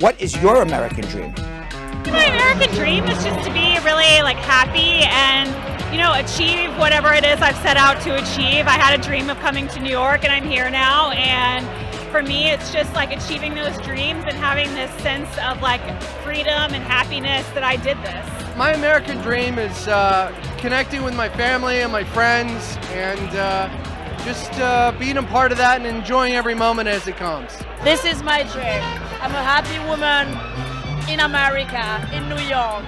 What is your American dream? My American dream is just to be really happy and achieve whatever it is I've set out to achieve. I had a dream of coming to New York and I'm here now, and for me it's just achieving those dreams and having this sense of freedom and happiness that I did this. My American dream is connecting with my family and my friends and just being a part of that and enjoying every moment as it comes. This is my dream. I'm a happy woman in America, in New York.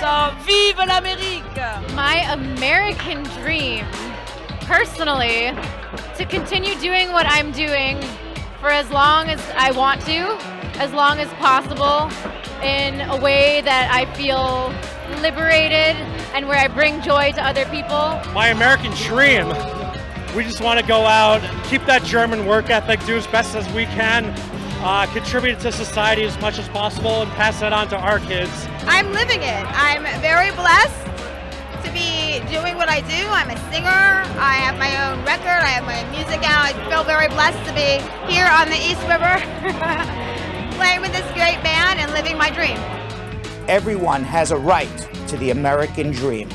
So, vive l'Amérique! My American dream, personally, to continue doing what I'm doing for as long as I want to, as long as possible, in a way that I feel liberated and where I bring joy to other people. My American dream, we just want to go out, keep that German work ethic, do as best as we can, contribute to society as much as possible and pass that on to our kids. I'm living it. I'm very blessed to be doing what I do. I'm a singer. I have my own record. I have my music out. I feel very blessed to be here on the East River playing with this great band and living my dream. Everyone has a right to the American dream.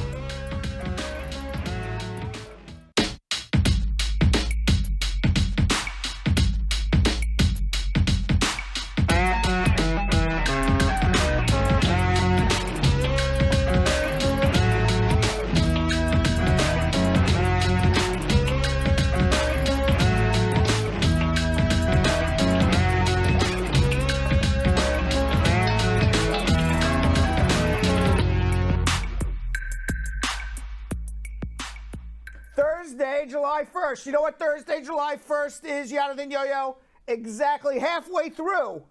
Thursday, July 1st. You know what Thursday, July 1st is, Jonathan Yo-Yo? Exactly halfway through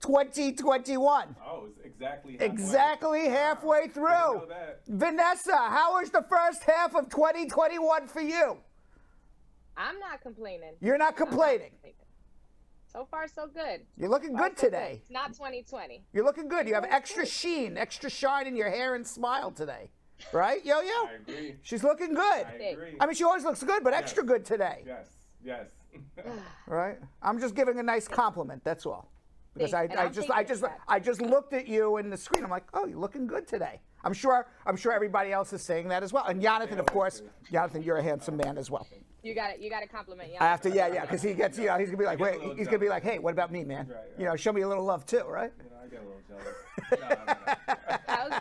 2021. Oh, it's exactly halfway through. Vanessa, how was the first half of 2021 for you? I'm not complaining. You're not complaining? So far, so good. You're looking good today. It's not 2020. You're looking good. You have extra sheen, extra shine in your hair and smile today. Right, Yo-Yo? I agree. She's looking good. I agree. I mean, she always looks good, but extra good today. Yes. Right? I'm just giving a nice compliment, that's all. Because I just looked at you in the screen. I'm like, oh, you're looking good today. I'm sure everybody else is saying that as well. And Jonathan, of course, Jonathan, you're a handsome man as well. You got to compliment Jonathan. I have to, yeah, because he gets, he's gonna be like, wait, he's gonna be like, hey, what about me, man? Right. Show me a little love too, right? I get a little jealous.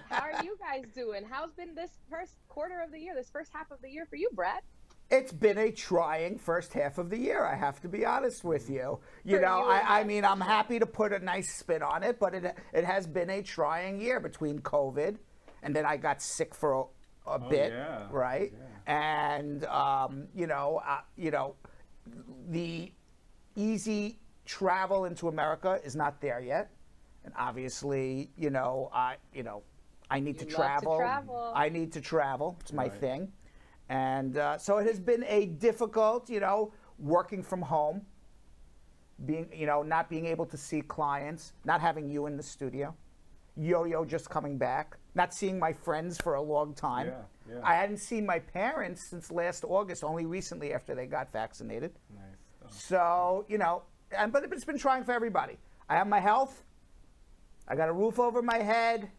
How are you guys doing? How's been this first quarter of the year, this first half of the year for you, Brad? It's been a trying first half of the year, I have to be honest with you. I mean, I'm happy to put a nice spin on it, but it has been a trying year between COVID, and then I got sick for a bit, right? Yeah. And the easy travel into America is not there yet, and obviously, I need to travel. I need to travel. It's my thing. And so it has been a difficult, working from home, not being able to see clients, not having you in the studio, Yo-Yo just coming back, not seeing my friends for a long time. Yeah. I hadn't seen my parents since last August, only recently after they got vaccinated. Nice. So, but it's been trying for everybody. I have my health. I got a roof over my head.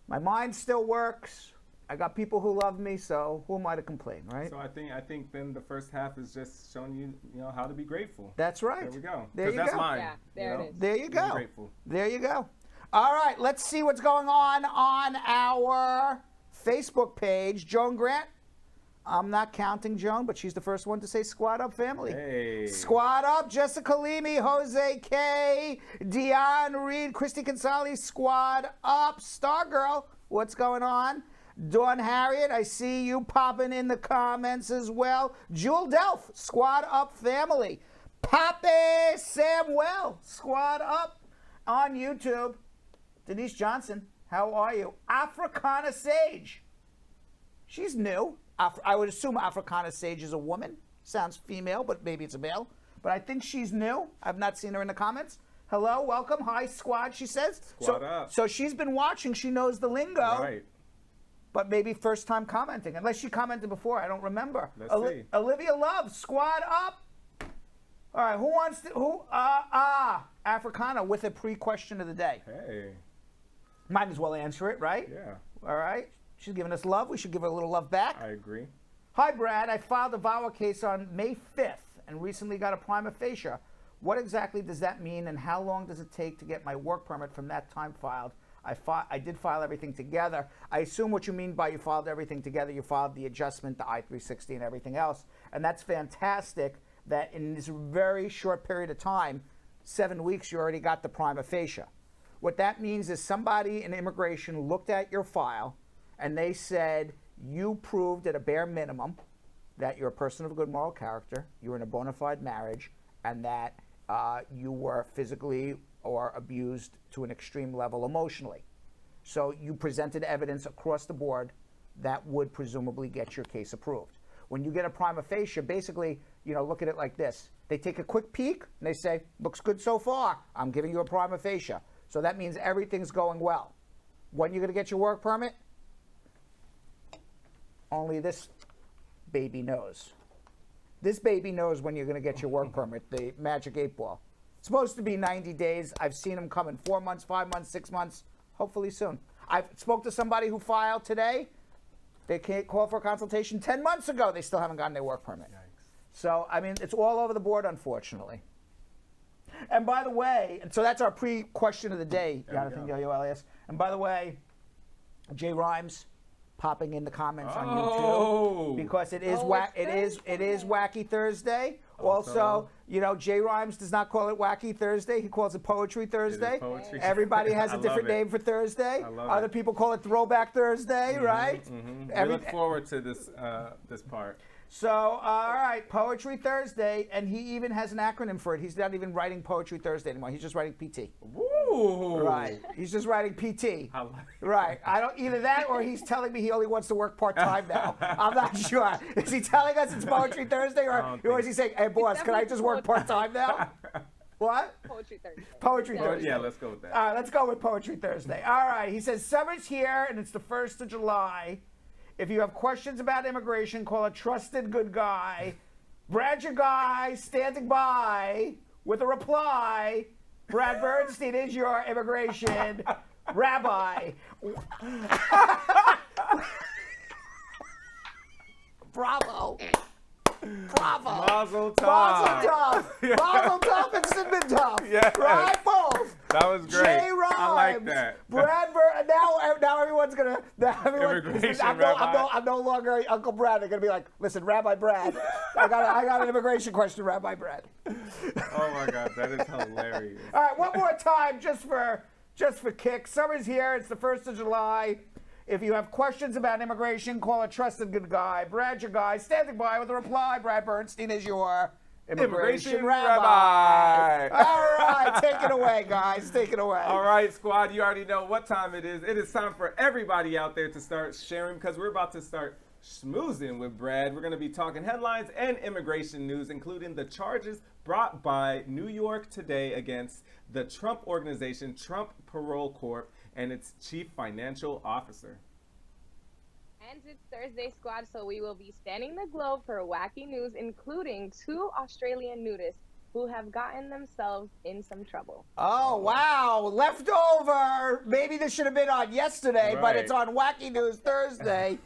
My mind still works. I got people who love me, so who am I to complain, right? So I think then the first half is just showing you, how to be grateful. That's right. There we go. There you that's go. mine. Yeah, there it is. There you go. Be grateful. There you go. All right, let's see what's going on our Facebook page. Joan Grant. I'm not counting Joan, but she's the first one to say squad up, family. Hey. Squad up, Jessica Leamy, Jose K, Dion Reed, Christy Gonzalez, squad up. Stargirl, what's going on? Dawn Harriet, I see you popping in the comments as well. Jewel Delph, squad up, family. Pape Samuel, squad up on YouTube. Denise Johnson, how are you? Africana Sage, she's new. I would assume Africana Sage is a woman. Sounds female, but maybe it's a male. But I think she's new. I've not seen her in the comments. Hello, welcome. Hi, squad, she says. Squad up. So she's been watching. She knows the lingo. Right. But maybe first time commenting. Unless she commented before. I don't remember. Let's see. Olivia Love, squad up. All right, who wants to, Africana with a pre-question of the day. Hey. Might as well answer it, right? Yeah. All right. She's giving us love. We should give her a little love back. I agree. Hi, Brad. I filed a VAWA case on May 5th and recently got a prima facie. What exactly does that mean, and how long does it take to get my work permit from that time filed? I did file everything together. I assume what you mean by you filed everything together, you filed the adjustment, the I-360, and everything else. And that's fantastic that in this very short period of time, 7 weeks, you already got the prima facie. What that means is somebody in immigration looked at your file and they said you proved at a bare minimum that you're a person of good moral character, you were in a bona fide marriage, and that you were physically or abused to an extreme level emotionally. So you presented evidence across the board that would presumably get your case approved. When you get a prima facie, basically, look at it like this. They take a quick peek and they say, looks good so far. I'm giving you a prima facie. So that means everything's going well. When you're going to get your work permit? Only this baby knows. This baby knows when you're going to get your work permit, the magic 8-ball. It's supposed to be 90 days. I've seen them come in 4 months, 5 months, 6 months, hopefully soon. I spoke to somebody who filed today. They can't call for a consultation 10 months ago. They still haven't gotten their work permit. Yikes. So, I mean, it's all over the board, unfortunately. And by the way, so that's our pre-question of the day, Jonathan Yo-Yo Elias. And by the way, Jay Rhymes popping in the comments on YouTube because it is it is Wacky Thursday. Also, Jay Rhymes does not call it Wacky Thursday. He calls it Poetry Thursday. Poetry. Everybody has a different name for Thursday. Other people call it Throwback Thursday, right? Mm-hmm. We look forward to this this part. So, all right, Poetry Thursday, and he even has an acronym for it. He's not even writing Poetry Thursday anymore. He's just writing PT. Woo! Right. He's just writing PT. Right. I don't either that or he's telling me he only wants to work part-time now. I'm not sure. Is he telling us it's Poetry Thursday or is he saying, hey, boss, can I just work part-time now? What? Poetry Thursday. Poetry Thursday. Yeah, let's go with that. All right, let's go with Poetry Thursday. All right. He says, summer's here, and it's the 1st of July. If you have questions about immigration, call a trusted good guy. Brad, your guy, standing by with a reply. Brad Bernstein is your immigration rabbi. Bravo. Bravo. Mazel tov. Mazel tov. Mazel tov and Sidman tov. Yes. Right, both. That was great. Jay Rhymes. I like that. Brad now everyone's gonna. I'm no longer Uncle Brad. They're gonna be like, listen, Rabbi Brad. I got an immigration question, Rabbi Brad. Oh my God, that is hilarious. All right, one more time, just for kicks. Summer's here. It's the 1st of July. If you have questions about immigration, call a trusted good guy. Brad, your guy, standing by with a reply. Brad Bernstein is your immigration rabbi. All right, take it away, guys. Take it away. All right, squad, you already know what time it is. It is time for everybody out there to start sharing because we're about to start schmoozing with Brad. We're going to be talking headlines and immigration news, including the charges brought by New York Today against the Trump organization, Trump Parole Corp., and its chief financial officer. And it's Thursday, squad, so we will be spanning the globe for wacky news, including 2 Australian nudists who have gotten themselves in some trouble. Oh, wow. Leftover. Maybe this should have been on yesterday, but it's on Wacky News Thursday.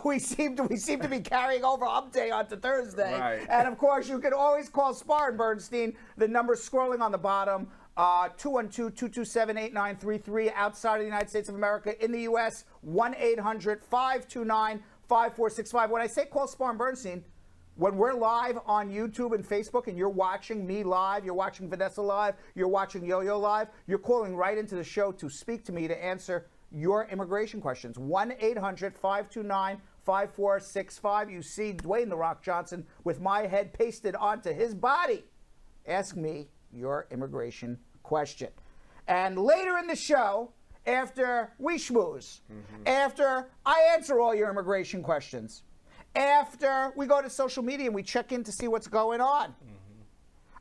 We seem to be carrying over Hump Day onto Thursday. Right. And, of course, you can always call Spar and Bernstein. The number's scrolling on the bottom. 212-227-8933 outside of the United States of America. In the U.S., 1-800-529-5465. When I say call Spar and Bernstein, when we're live on YouTube and Facebook and you're watching me live, you're watching Vanessa live, you're watching Yo-Yo live, you're calling right into the show to speak to me to answer your immigration questions. 1-800-529-5465. You see Dwayne "The Rock" Johnson with my head pasted onto his body. Ask me your immigration question. And later in the show, after we schmooze, after I answer all your immigration questions, after we go to social media and we check in to see what's going on,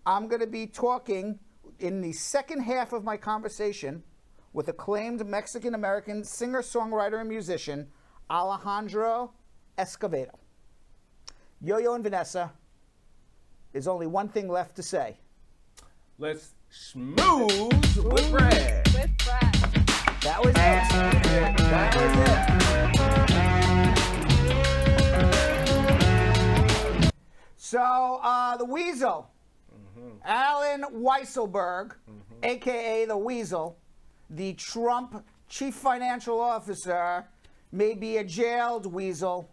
I'm going to be talking in the second half of my conversation with acclaimed Mexican-American singer-songwriter and musician, Alejandro Escovedo. Yo-Yo and Vanessa, there's only one thing left to say. Let's Schmooze with Brad. With Brad. That was it. That was it. So, the Weasel, Alan Weisselberg, a.k.a. the Weasel, the Trump chief financial officer, may be a jailed Weasel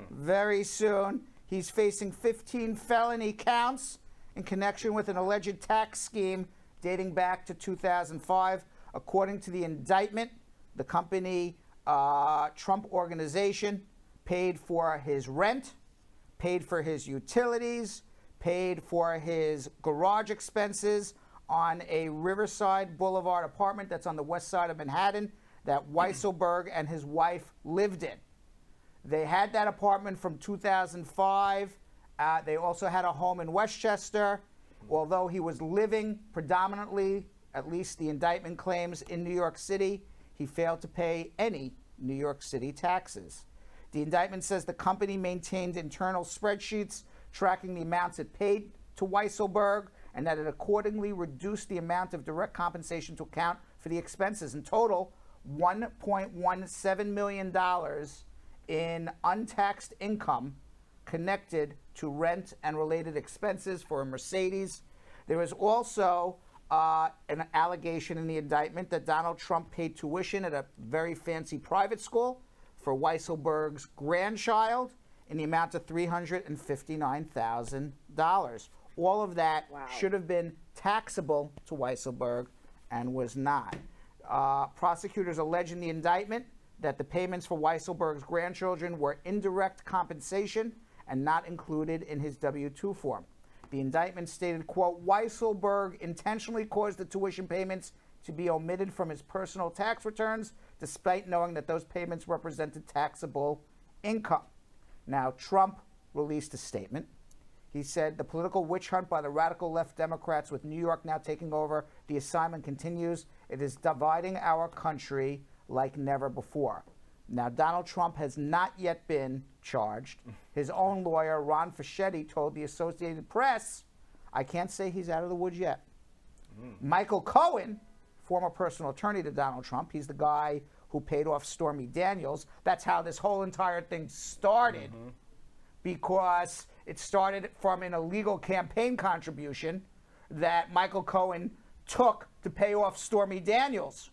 very soon. He's facing 15 felony counts in connection with an alleged tax scheme dating back to 2005. According to the indictment, the company Trump Organization paid for his rent, paid for his utilities, paid for his garage expenses on a Riverside Boulevard apartment that's on the west side of Manhattan that Weisselberg and his wife lived in. They had that apartment from 2005. They also had a home in Westchester. Although he was living predominantly, at least the indictment claims, in New York City, he failed to pay any New York City taxes. The indictment says the company maintained internal spreadsheets tracking the amounts it paid to Weisselberg, and that it accordingly reduced the amount of direct compensation to account for the expenses. In total, $1.17 million in untaxed income connected to rent and related expenses for a Mercedes. There is also an allegation in the indictment that Donald Trump paid tuition at a very fancy private school for Weisselberg's grandchild in the amount of $359,000. All of that should have been taxable to Weisselberg and was not. Prosecutors allege in the indictment that the payments for Weisselberg's grandchildren were indirect compensation and not included in his W-2 form. The indictment stated, quote, Weisselberg intentionally caused the tuition payments to be omitted from his personal tax returns, despite knowing that those payments represented taxable income. Now, Trump released a statement. He said, the political witch hunt by the radical left Democrats with New York now taking over, the assignment continues. It is dividing our country like never before. Now, Donald Trump has not yet been charged. His own lawyer, Ron Fischetti, told the Associated Press, I can't say he's out of the woods yet. Michael Cohen, former personal attorney to Donald Trump, he's the guy who paid off Stormy Daniels. That's how this whole entire thing started, because it started from an illegal campaign contribution that Michael Cohen took to pay off Stormy Daniels.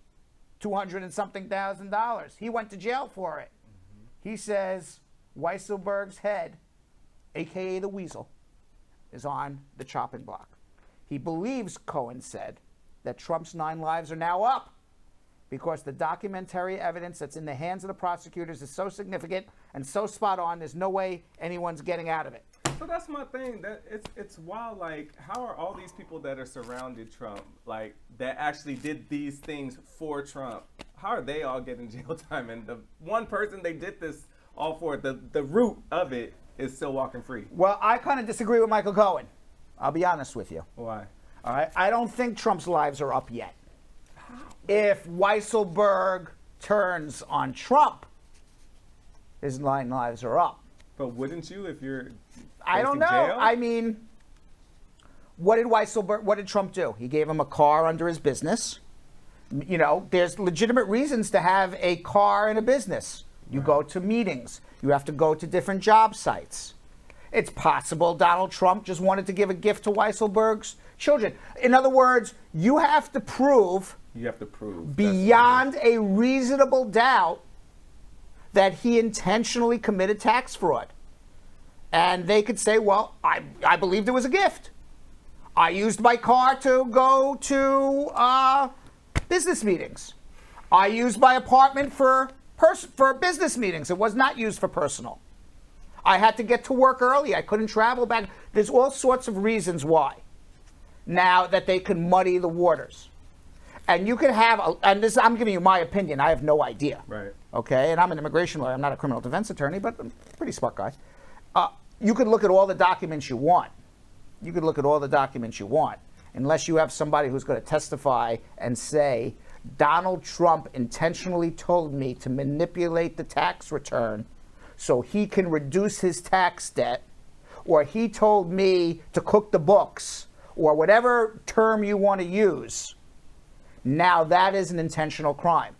$200 and something thousand. He went to jail for it. He says Weisselberg's head, a.k.a. the Weasel, is on the chopping block. He believes, Cohen said, that Trump's 9 lives are now up because the documentary evidence that's in the hands of the prosecutors is so significant and so spot on, there's no way anyone's getting out of it. So that's my thing. That it's wild. Like, how are all these people that are surrounded Trump, like that actually did these things for Trump, how are they all getting jail time? And the one person they did this all for, the root of it, is still walking free. Well, I kind of disagree with Michael Cohen. I'll be honest with you. Why? All right. I don't think Trump's lives are up yet. If Weisselberg turns on Trump, his 9 lives are up. But wouldn't you if you're I don't know. jail? I mean, what did Trump do? He gave him a car under his business. You know, there's legitimate reasons to have a car in a business. You go to meetings. You have to go to different job sites. It's possible Donald Trump just wanted to give a gift to Weisselberg's children. In other words, you have to prove beyond a reasonable doubt that he intentionally committed tax fraud. And they could say, well, I believed it was a gift. I used my car to go to business meetings. I used my apartment for business meetings. It was not used for personal. I had to get to work early. I couldn't travel back. There's all sorts of reasons why. Now that they can muddy the waters. And you could have, and this, I'm giving you my opinion. I have no idea. Right. Okay, and I'm an immigration lawyer. I'm not a criminal defense attorney, but I'm a pretty smart guy. You could look at all the documents you want. You could look at all the documents you want, unless you have somebody who's going to testify and say, Donald Trump intentionally told me to manipulate the tax return so he can reduce his tax debt, or he told me to cook the books, or whatever term you want to use, now that is an intentional crime.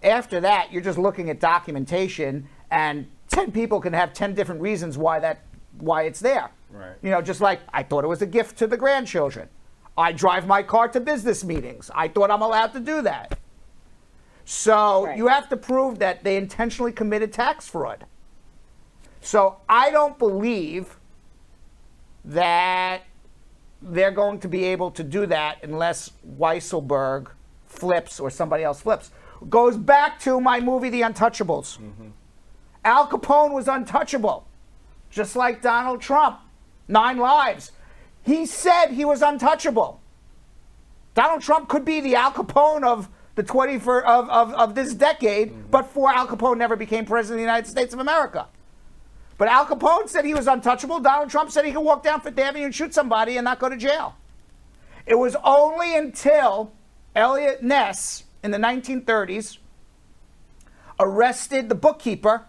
After that, you're just looking at documentation, and 10 people can have 10 different reasons why it's there. Right. You know, just like I thought it was a gift to the grandchildren. I drive my car to business meetings. I thought I'm allowed to do that. So you have to prove that they intentionally committed tax fraud. So I don't believe that they're going to be able to do that unless Weisselberg flips or somebody else flips. Goes back to my movie, The Untouchables. Al Capone was untouchable, just like Donald Trump. 9 Lives. He said he was untouchable. Donald Trump could be the Al Capone of the of this decade, but for Al Capone never became president of the United States of America. But Al Capone said he was untouchable. Donald Trump said he could walk down Fifth Avenue and shoot somebody and not go to jail. It was only until Eliot Ness in the 1930s arrested the bookkeeper.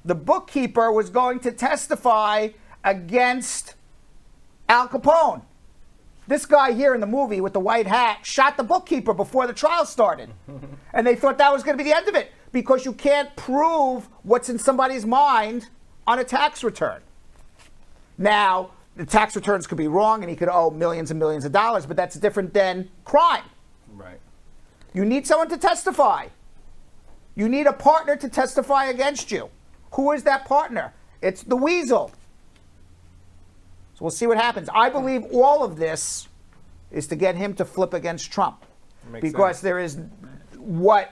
The bookkeeper was going to testify against Al Capone. This guy here in the movie with the white hat shot the bookkeeper before the trial started. And they thought that was going to be the end of it, because you can't prove what's in somebody's mind on a tax return. Now, the tax returns could be wrong and he could owe millions and millions of dollars, but that's different than crime. Right. You need someone to testify. You need a partner to testify against you. Who is that partner? It's the weasel. So we'll see what happens. I believe all of this is to get him to flip against Trump. Because there is what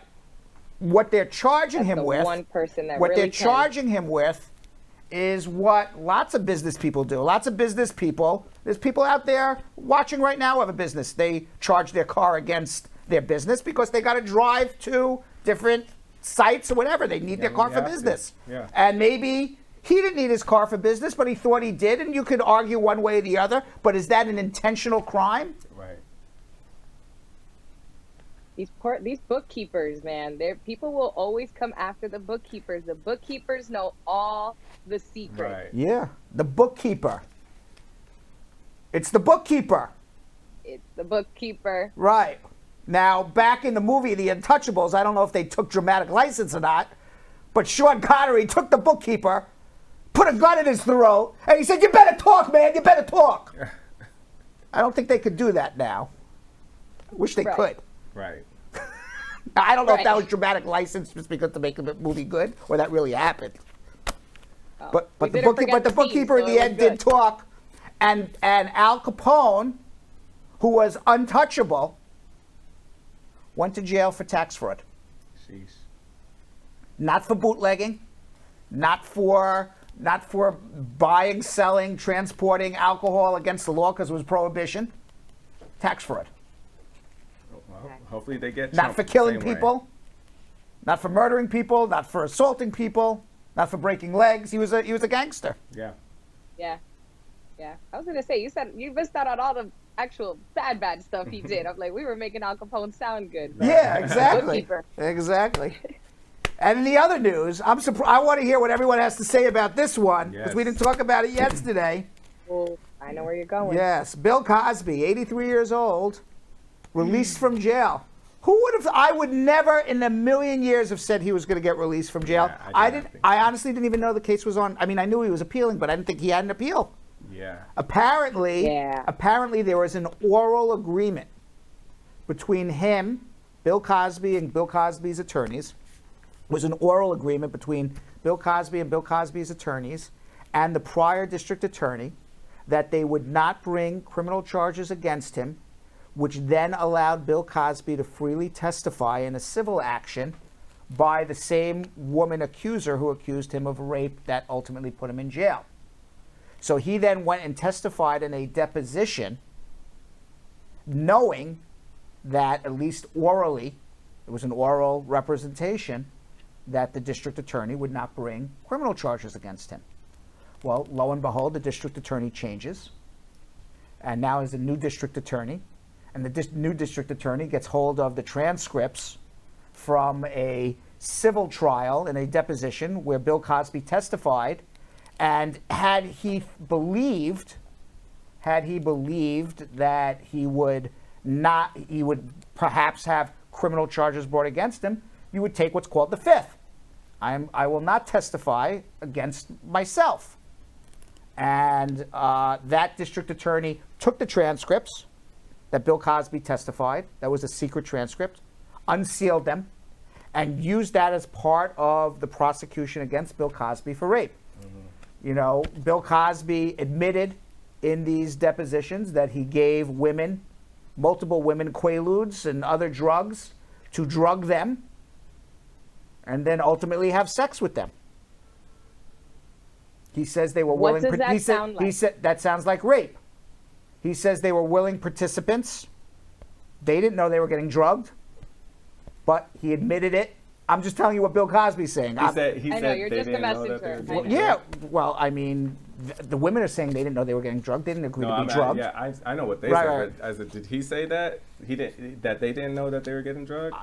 they're charging him with. One person that what really they're charging him with is what lots of business people do. Lots of business people. There's people out there watching right now who have a business. They charge their car against their business because they got to drive to different sites or whatever. They need their car for business. Yeah. And maybe he didn't need his car for business, but he thought he did, and you could argue one way or the other. But is that an intentional crime? Right. These bookkeepers, man, people will always come after the bookkeepers. The bookkeepers know all the secrets. Right. Yeah, the bookkeeper. It's the bookkeeper. It's the bookkeeper. Right. Now, back in the movie The Untouchables, I don't know if they took dramatic license or not, but Sean Connery took the bookkeeper, put a gun in his throat, and he said, "You better talk, man, you better talk." I don't think they could do that now. Wish they could. Right. I don't know if that was dramatic license just because to make the movie good, or that really happened. But the bookkeeper in the end did talk, and Al Capone, who was untouchable, went to jail for tax fraud. Jeez. Not for bootlegging, not for buying, selling, transporting alcohol against the law because it was prohibition. Tax fraud. Well, hopefully they get Not for killing people, not for murdering people, not for assaulting people, not for breaking legs. He was a gangster. Yeah. Yeah. I was gonna say, you said you missed out on all the actual bad stuff he did. I'm like, we were making Al Capone sound good. Yeah, exactly. Bookkeeper. Exactly. And in the other news, I want to hear what everyone has to say about this one, because we didn't talk about it yesterday. Well, I know where you're going. Yes, Bill Cosby, 83 years old, released from jail. Who would have? I would never in a million years have said he was going to get released from jail. Yeah, I honestly didn't even know the case was on. I mean, I knew he was appealing, but I didn't think he had an appeal. Yeah. Apparently there was an oral agreement between him, Bill Cosby, and Bill Cosby's attorneys. It was an oral agreement between Bill Cosby and Bill Cosby's attorneys and the prior district attorney that they would not bring criminal charges against him, which then allowed Bill Cosby to freely testify in a civil action by the same woman accuser who accused him of rape that ultimately put him in jail. So he then went and testified in a deposition, knowing that, at least orally, it was an oral representation, that the district attorney would not bring criminal charges against him. Well, lo and behold, the district attorney changes, and now is a new district attorney, and the new district attorney gets hold of the transcripts from a civil trial in a deposition where Bill Cosby testified, and had he believed, had he believed that he would perhaps have criminal charges brought against him, you would take what's called the fifth. I will not testify against myself. And that district attorney took the transcripts that Bill Cosby testified, that was a secret transcript, unsealed them, and used that as part of the prosecution against Bill Cosby for rape. Mm-hmm. You know, Bill Cosby admitted in these depositions that he gave women, multiple women, Quaaludes and other drugs to drug them and then ultimately have sex with them. He says they were willing. What does that sound like? He said that sounds like rape. He says they were willing participants. They didn't know they were getting drugged, but he admitted it. I'm just telling you what Bill Cosby's saying. He said you're just a messenger. Yeah, well, I mean, the women are saying they didn't know they were getting drugged. They didn't agree to be drugged. I know what they Right, said. right. But did he say that that they didn't know that they were getting drugged?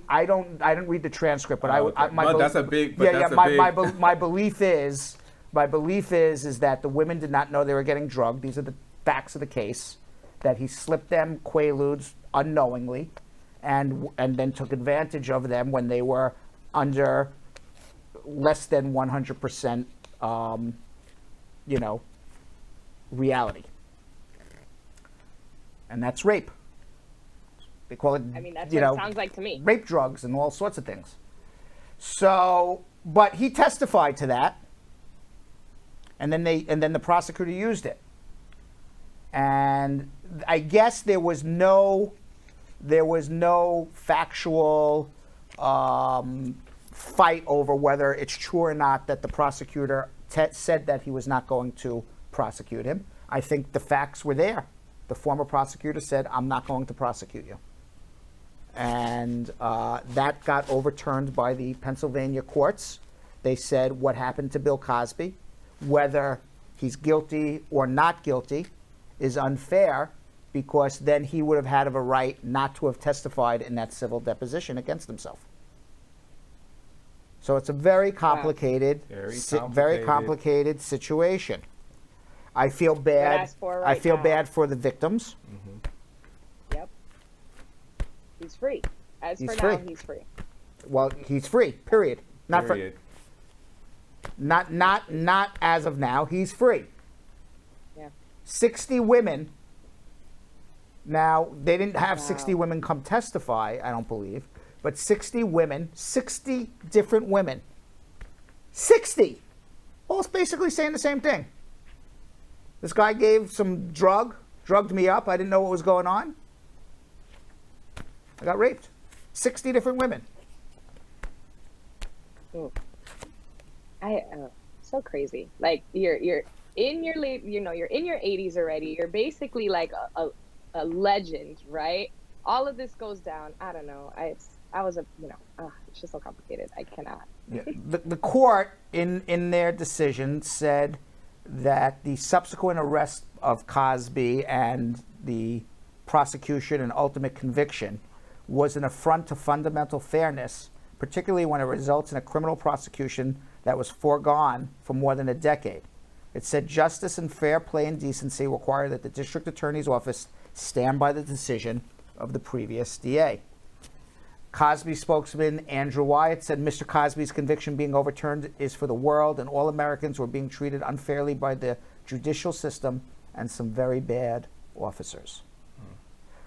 I didn't read the transcript, but that's a big. My belief is that the women did not know they were getting drugged. These are the facts of the case. That he slipped them Quaaludes unknowingly, and then took advantage of them when they were under less than 100%, reality. And that's rape. They call it. I mean, that's what it sounds like to me. Rape drugs and all sorts of things. So, but he testified to that, and then the prosecutor used it. And I guess there was no factual fight over whether it's true or not that the prosecutor said that he was not going to prosecute him. I think the facts were there. The former prosecutor said, "I'm not going to prosecute you." And that got overturned by the Pennsylvania courts. They said what happened to Bill Cosby, whether he's guilty or not guilty, is unfair, because then he would have had a right not to have testified in that civil deposition against himself. So it's a very complicated, very complicated situation. I feel bad. I feel bad for the victims. Mm-hmm. Yep. He's free. He's free. Well, he's free. Period. Not as of now. He's free. 60 women. Now, they didn't have 60 women come testify, I don't believe, but 60 women, 60 different women. 60! All basically saying the same thing. This guy gave some drugged me up. I didn't know what was going on. I got raped. 60 different women. So crazy. Like, you're in your late, you're in your 80s already. You're basically like a legend, right? All of this goes down. I don't know. It's just so complicated. I cannot. Yeah. The court in their decision said that the subsequent arrest of Cosby and the prosecution and ultimate conviction was an affront to fundamental fairness, particularly when it results in a criminal prosecution that was foregone for more than a decade. It said justice and fair play and decency require that the district attorney's office stand by the decision of the previous DA. Cosby spokesman Andrew Wyatt said Mr. Cosby's conviction being overturned is for the world and all Americans who are being treated unfairly by the judicial system and some very bad officers.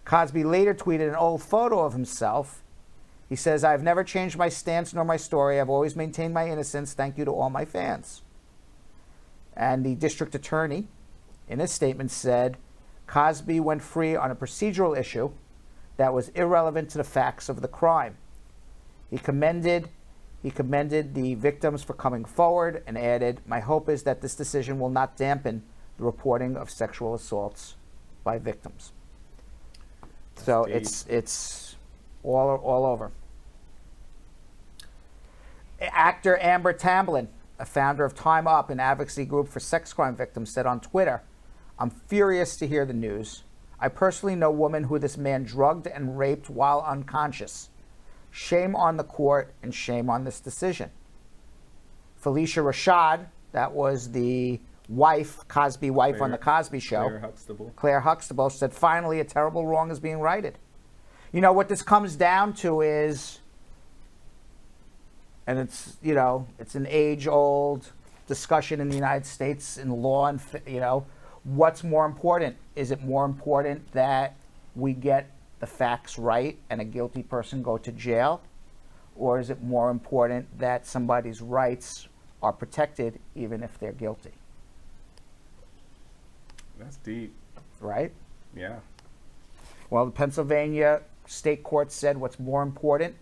Cosby later tweeted an old photo of himself. He says, "I've never changed my stance nor my story. I've always maintained my innocence. Thank you to all my fans." And the district attorney, in his statement, said Cosby went free on a procedural issue that was irrelevant to the facts of the crime. He commended the victims for coming forward and added, "My hope is that this decision will not dampen the reporting of sexual assaults by victims." So it's all over. Actor Amber Tamblyn, a founder of Time Up, an advocacy group for sex crime victims, said on Twitter, "I'm furious to hear the news. I personally know a woman who this man drugged and raped while unconscious. Shame on the court and shame on this decision." Felicia Rashad, that was the wife, Cosby wife on the Cosby Show, Claire Huxtable, said, finally a terrible wrong is being righted. You know, what this comes down to is, and it's, you know, it's an age-old discussion in the United States in law, and, you know, what's more important? Is it more important that we get the facts right and a guilty person go to jail? Or is it more important that somebody's rights are protected even if they're guilty? That's deep. Right? Yeah. Well, the Pennsylvania state court said what's more important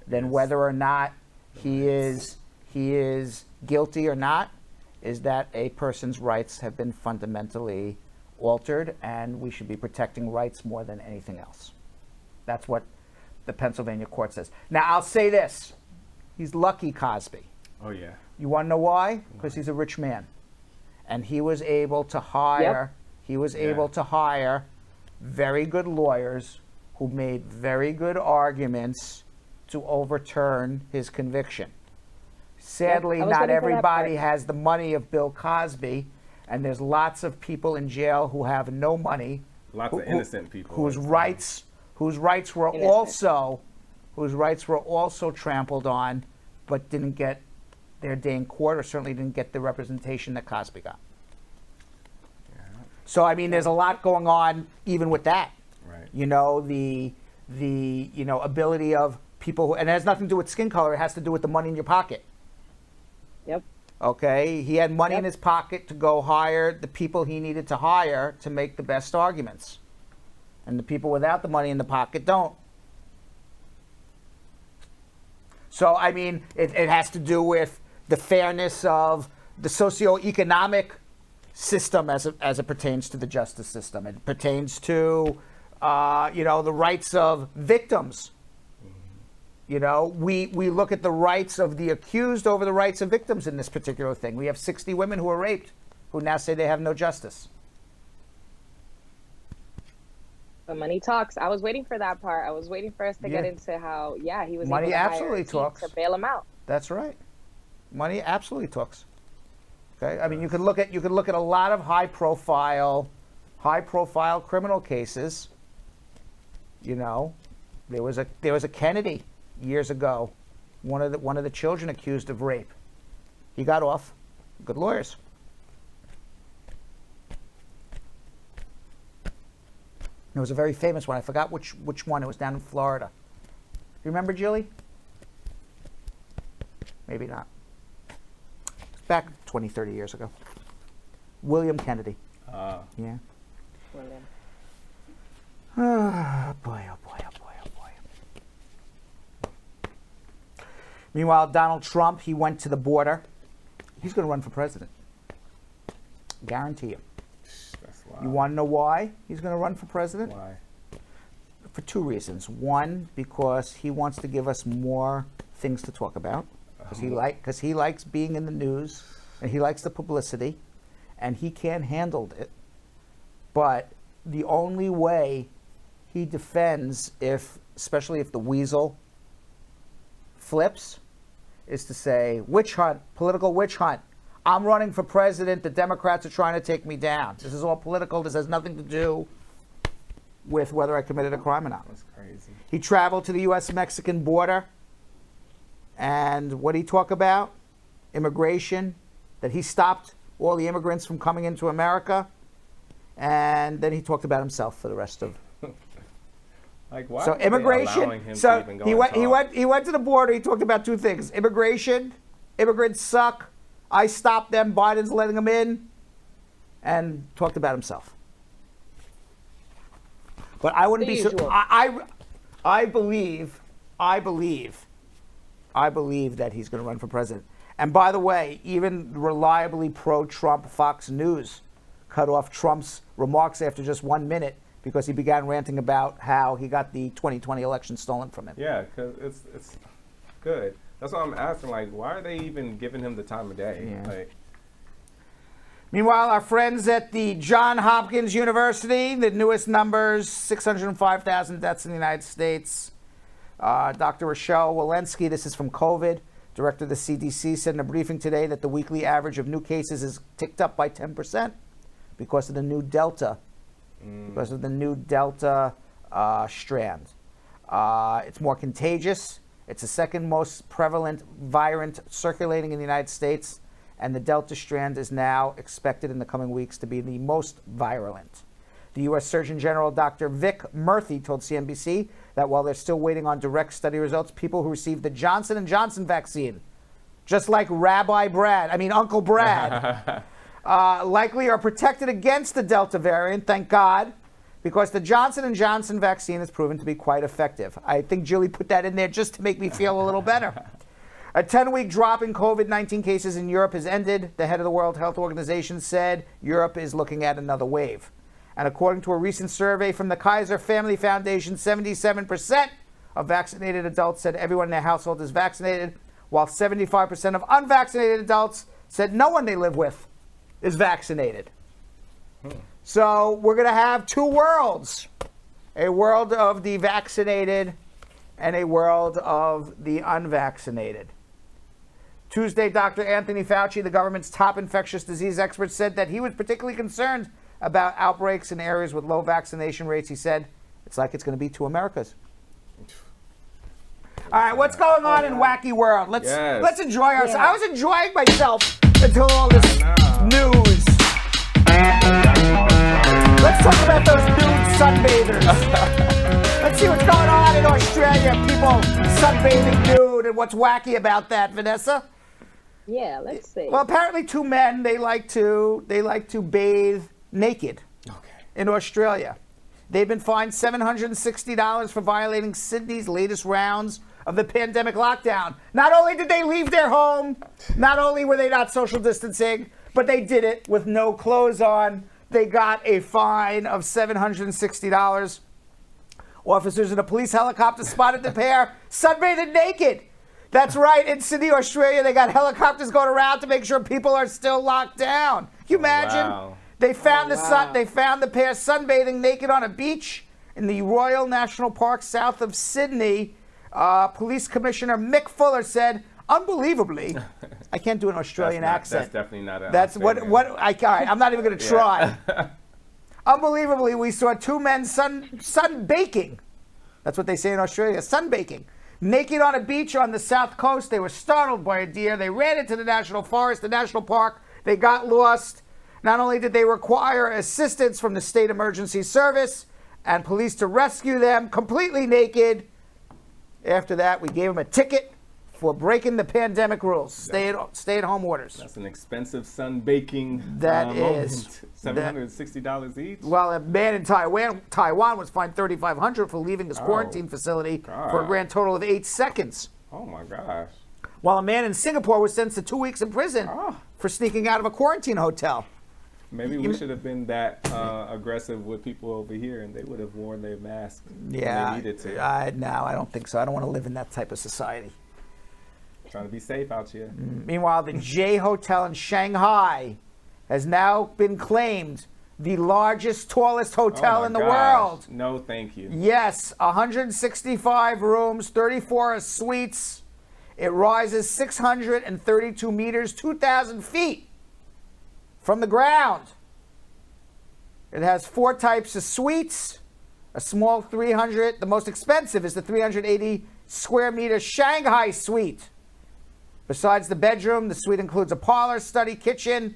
than whether or not he is guilty or not is that a person's rights have been fundamentally altered, and we should be protecting rights more than anything else. That's what the Pennsylvania court says. Now, I'll say this. He's lucky, Cosby. Oh, yeah. You want to know why? Because he's a rich man. And he was able to hire, able to hire very good lawyers who made very good arguments to overturn his conviction. Sadly, not everybody has the money of Bill Cosby, and there's lots of people in jail who have no money. Lots of innocent people. Whose rights were also trampled on, but didn't get their day in court, or certainly didn't get the representation that Cosby got. Yeah. So I mean, there's a lot going on even with that. Right. You know, the ability of people who, and it has nothing to do with skin color. It has to do with the money in your pocket. Yep. Okay, he had money in his pocket to go hire the people he needed to hire to make the best arguments. And the people without the money in the pocket don't. So, I mean, it has to do with the fairness of the socioeconomic system as it pertains to the justice system. It pertains to, the rights of victims. You know, we look at the rights of the accused over the rights of victims in this particular thing. We have 60 women who were raped who now say they have no justice. But money talks. I was waiting for that part. I was waiting for us to get into how, he was money able to absolutely hire a team talks to bail him out. That's right. Money absolutely talks. Okay, I mean, you could look at a lot of high profile criminal cases. You know, there was a Kennedy years ago, one of the children accused of rape. He got off. Good lawyers. There was a very famous one. I forgot which one. It was down in Florida. You remember, Jilly? Maybe not. It's back 20, 30 years ago. William Kennedy. Yeah. William. Oh, boy, oh, boy, oh, boy, oh, boy. Meanwhile, Donald Trump, he went to the border. He's going to run for president. Guarantee you. You want to know why he's going to run for president? Why? For two reasons. One, because he wants to give us more things to talk about. Because he likes being in the news, and he likes the publicity, and he can't handle it. But the only way he defends, especially if the weasel flips, is to say, witch hunt, political witch hunt. I'm running for president. The Democrats are trying to take me down. This is all political. This has nothing to do with whether I committed a crime or not. That's crazy. He traveled to the U.S.-Mexican border, and what did he talk about? Immigration, that he stopped all the immigrants from coming into America, and then he talked about himself for the rest of. Like, why? So immigration. Him So to even go he went to the border. He talked about two things: immigration. Immigrants suck. I stopped them. Biden's letting them in, and talked about himself. But I wouldn't be. I believe that he's going to run for president. And by the way, even reliably pro-Trump Fox News cut off Trump's remarks after just 1 minute because he began ranting about how he got the 2020 election stolen from him. Yeah, because it's good. That's why I'm asking, like, why are they even giving him the time of day? Yeah. Like, meanwhile, our friends at the Johns Hopkins University, the newest numbers, 605,000 deaths in the United States. Dr. Rochelle Walensky, this is from COVID, Director of the CDC said in a briefing today that the weekly average of new cases has ticked up by 10% because of the new Delta, strand. It's more contagious. It's the second most prevalent variant circulating in the United States, and the Delta strand is now expected in the coming weeks to be the most virulent. The U.S. Surgeon General, Dr. Vic Murthy, told CNBC that while they're still waiting on direct study results, people who received the Johnson & Johnson vaccine, just like Uncle Brad, likely are protected against the Delta variant, thank God, because the Johnson & Johnson vaccine has proven to be quite effective. I think Julie put that in there just to make me feel a little better. A 10-week drop in COVID-19 cases in Europe has ended. The head of the World Health Organization said Europe is looking at another wave. And according to a recent survey from the Kaiser Family Foundation, 77% of vaccinated adults said everyone in their household is vaccinated, while 75% of unvaccinated adults said no one they live with is vaccinated. So we're going to have two worlds, a world of the vaccinated and a world of the unvaccinated. Tuesday, Dr. Anthony Fauci, the government's top infectious disease expert, said that he was particularly concerned about outbreaks in areas with low vaccination rates. He said, it's like it's going to be two Americas. All right, what's going on in Wacky World? Let's enjoy ourselves. I was enjoying myself until all this news. Let's talk about those nude sunbathers. Let's see what's going on in Australia. People sunbathing nude, and what's wacky about that, Vanessa? Yeah, let's see. Well, apparently two men, they like to bathe naked in Australia. They've been fined $760 for violating Sydney's latest rounds of the pandemic lockdown. Not only did they leave their home, not only were they not social distancing, but they did it with no clothes on. They got a fine of $760. Officers in a police helicopter spotted the pair sunbathing naked. That's right, in Sydney, Australia, they got helicopters going around to make sure people are still locked down. Can you imagine? Wow. They found they found the pair sunbathing naked on a beach in the Royal National Park south of Sydney. Police Commissioner Mick Fuller said, unbelievably, I can't do an Australian accent. That's definitely not an That's Australian. all right, I'm not even going to try. Unbelievably, we saw two men sunbaking. That's what they say in Australia, sunbaking. Naked on a beach on the south coast. They were startled by a deer. They ran into the national forest, the national park. They got lost. Not only did they require assistance from the state emergency service and police to rescue them completely naked, after that, we gave them a ticket for breaking the pandemic rules, stay-at-home orders. That's an expensive sunbaking is. $760 each? Well, a man in Taiwan was fined $3,500 for leaving his quarantine facility for a grand total of 8 seconds. Oh, my gosh. While a man in Singapore was sentenced to 2 weeks in prison for sneaking out of a quarantine hotel. Maybe we should have been that aggressive with people over here, and they would have worn their mask when they needed to. No, I don't think so. I don't want to live in that type of society. Trying to be safe out here. Meanwhile, the J Hotel in Shanghai has now been claimed the largest, tallest hotel in the world. No, thank you. Yes, 165 rooms, 34 suites. It rises 632 meters, 2,000 feet from the ground. It has 4 types of suites. A small 300, the most expensive is the 380 square meter Shanghai suite. Besides the bedroom, the suite includes a parlor, study, kitchen,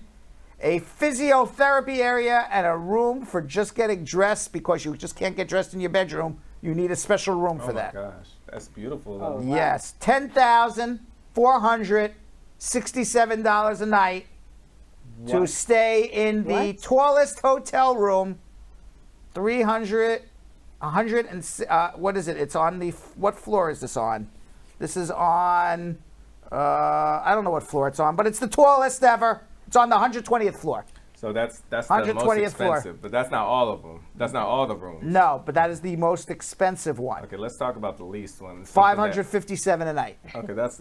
a physiotherapy area, and a room for just getting dressed, because you just can't get dressed in your bedroom. You need a special room for that. Oh my gosh, that's beautiful. Oh, wow. Yes, $10,467 a night to stay in the tallest hotel room. 100 and what is it? It's on the, what floor is this on? This is on, I don't know what floor it's on, but it's the tallest ever. It's on the 120th floor. So that's the most expensive, floor. But that's not all of them. That's not all the rooms. No, but that is the most expensive one. Okay, let's talk about the least one. $557 a night. Okay, that's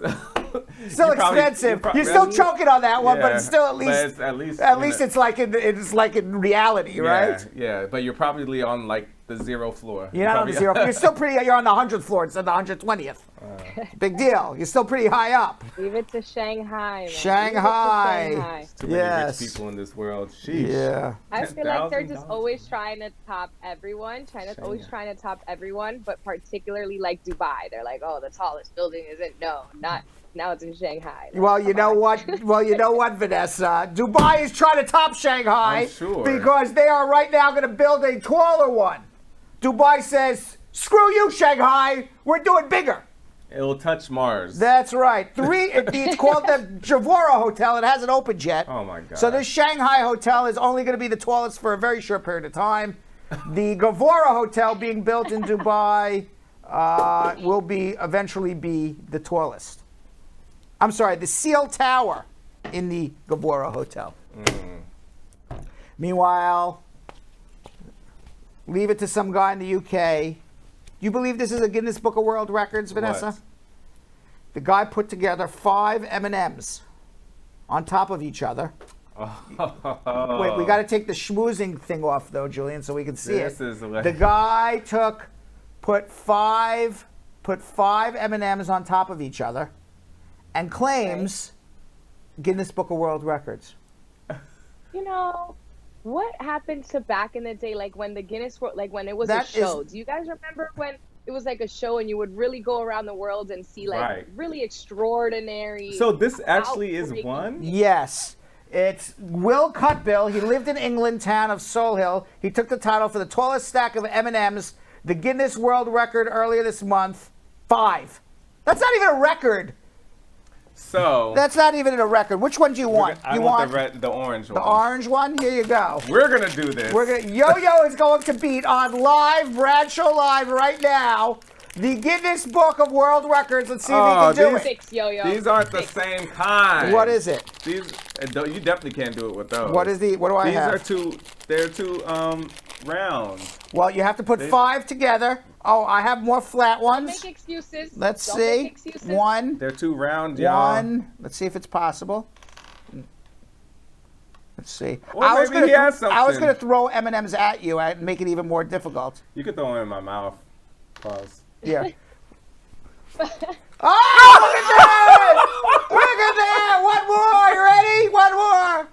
still expensive. You're still choking on that one, but it's still at least at least it's like in reality, right? Yeah, but you're probably on like the 0th floor. You're not on the 0th. You're still pretty. You're on the 100th floor instead of the 120th. Big deal. You're still pretty high up. Leave it to Shanghai. Man. Shanghai. Leave it to Shanghai. Too many rich people in this world. Sheesh. Yeah. I feel like they're just $10,000. always trying to top everyone. China's always trying to top everyone, but particularly like Dubai. They're like, oh, the tallest building isn't. No, not now. It's in Shanghai. Like, Well, you know what? Well, you know what, Vanessa? Dubai is trying to top Shanghai I'm sure. because they are right now going to build a taller one. Dubai says, "Screw you, Shanghai. We're doing bigger." It'll touch Mars. That's right. It's called the Javorah Hotel. It hasn't opened yet. Oh my God. So this Shanghai hotel is only going to be the tallest for a very short period of time. The Javorah Hotel being built in Dubai will eventually be the tallest. I'm sorry, the Seal Tower in the Javorah Hotel. Meanwhile, leave it to some guy in the UK. You believe this is a Guinness Book of World Records, Vanessa? What? The guy put together 5 M&Ms on top of each other. Oh. Wait, we got to take the schmoozing thing off, though, Julian, so we can see This it. is like- The guy put five M&Ms on top of each other and claims Guinness Book of World Records. You know, what happened to back in the day, like when the Guinness World, like when it was That a show? is- Do you guys remember when it was like a show and you would really go around the world and see like Right. really extraordinary? So this actually is outbreaking one? Yes. It's Will Cutbill. He lived in England town of Solihull. He took the title for the tallest stack of M&Ms, the Guinness World Record earlier this month, 5. That's not even a record. So That's not even a record. Which one do you want? I You want the orange one. the orange one? Here you go. We're gonna do this. Yo-Yo is going to beat on live, Bradshaw Live right now, the Guinness Book of World Records. Let's see if he can do it. 6, Yo-Yo. These aren't the same kind. What is it? These you definitely can't do it with those. What do I These have? are two. They're two rounds. Well, you have to put 5 together. Oh, I have more flat ones. Don't make excuses. Let's Don't see. make excuses. One. They're two round, y'all. One. Let's see if it's possible. Let's see. Or I was maybe he has something. going to throw M&Ms at you and make it even more difficult. You could throw them in my mouth. Pause. Yeah. Oh, look at that! Look at that! One more. You ready? One more.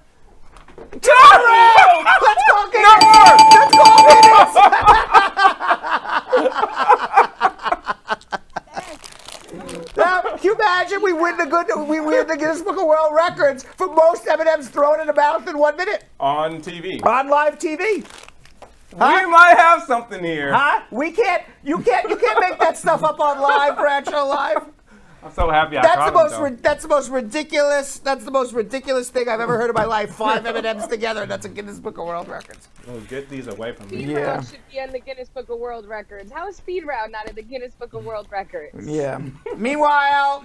Cara! Let's go Guinness! Now, can you imagine we win the Guinness Book of World Records for most M&Ms thrown in a mouth in 1 minute On TV. on live TV? We might have something here. Huh? You can't make that stuff up on live, Bradshaw Live. I'm so happy I That's caught the most. them, though. That's the most ridiculous. That's the most ridiculous thing I've ever heard in my life. 5 M&Ms together. That's a Guinness Book of World Records. Oh, get these away from me. Speed Yeah. Round should be in the Guinness Book of World Records. How is Speed Round not in the Guinness Book of World Records? Yeah. Meanwhile,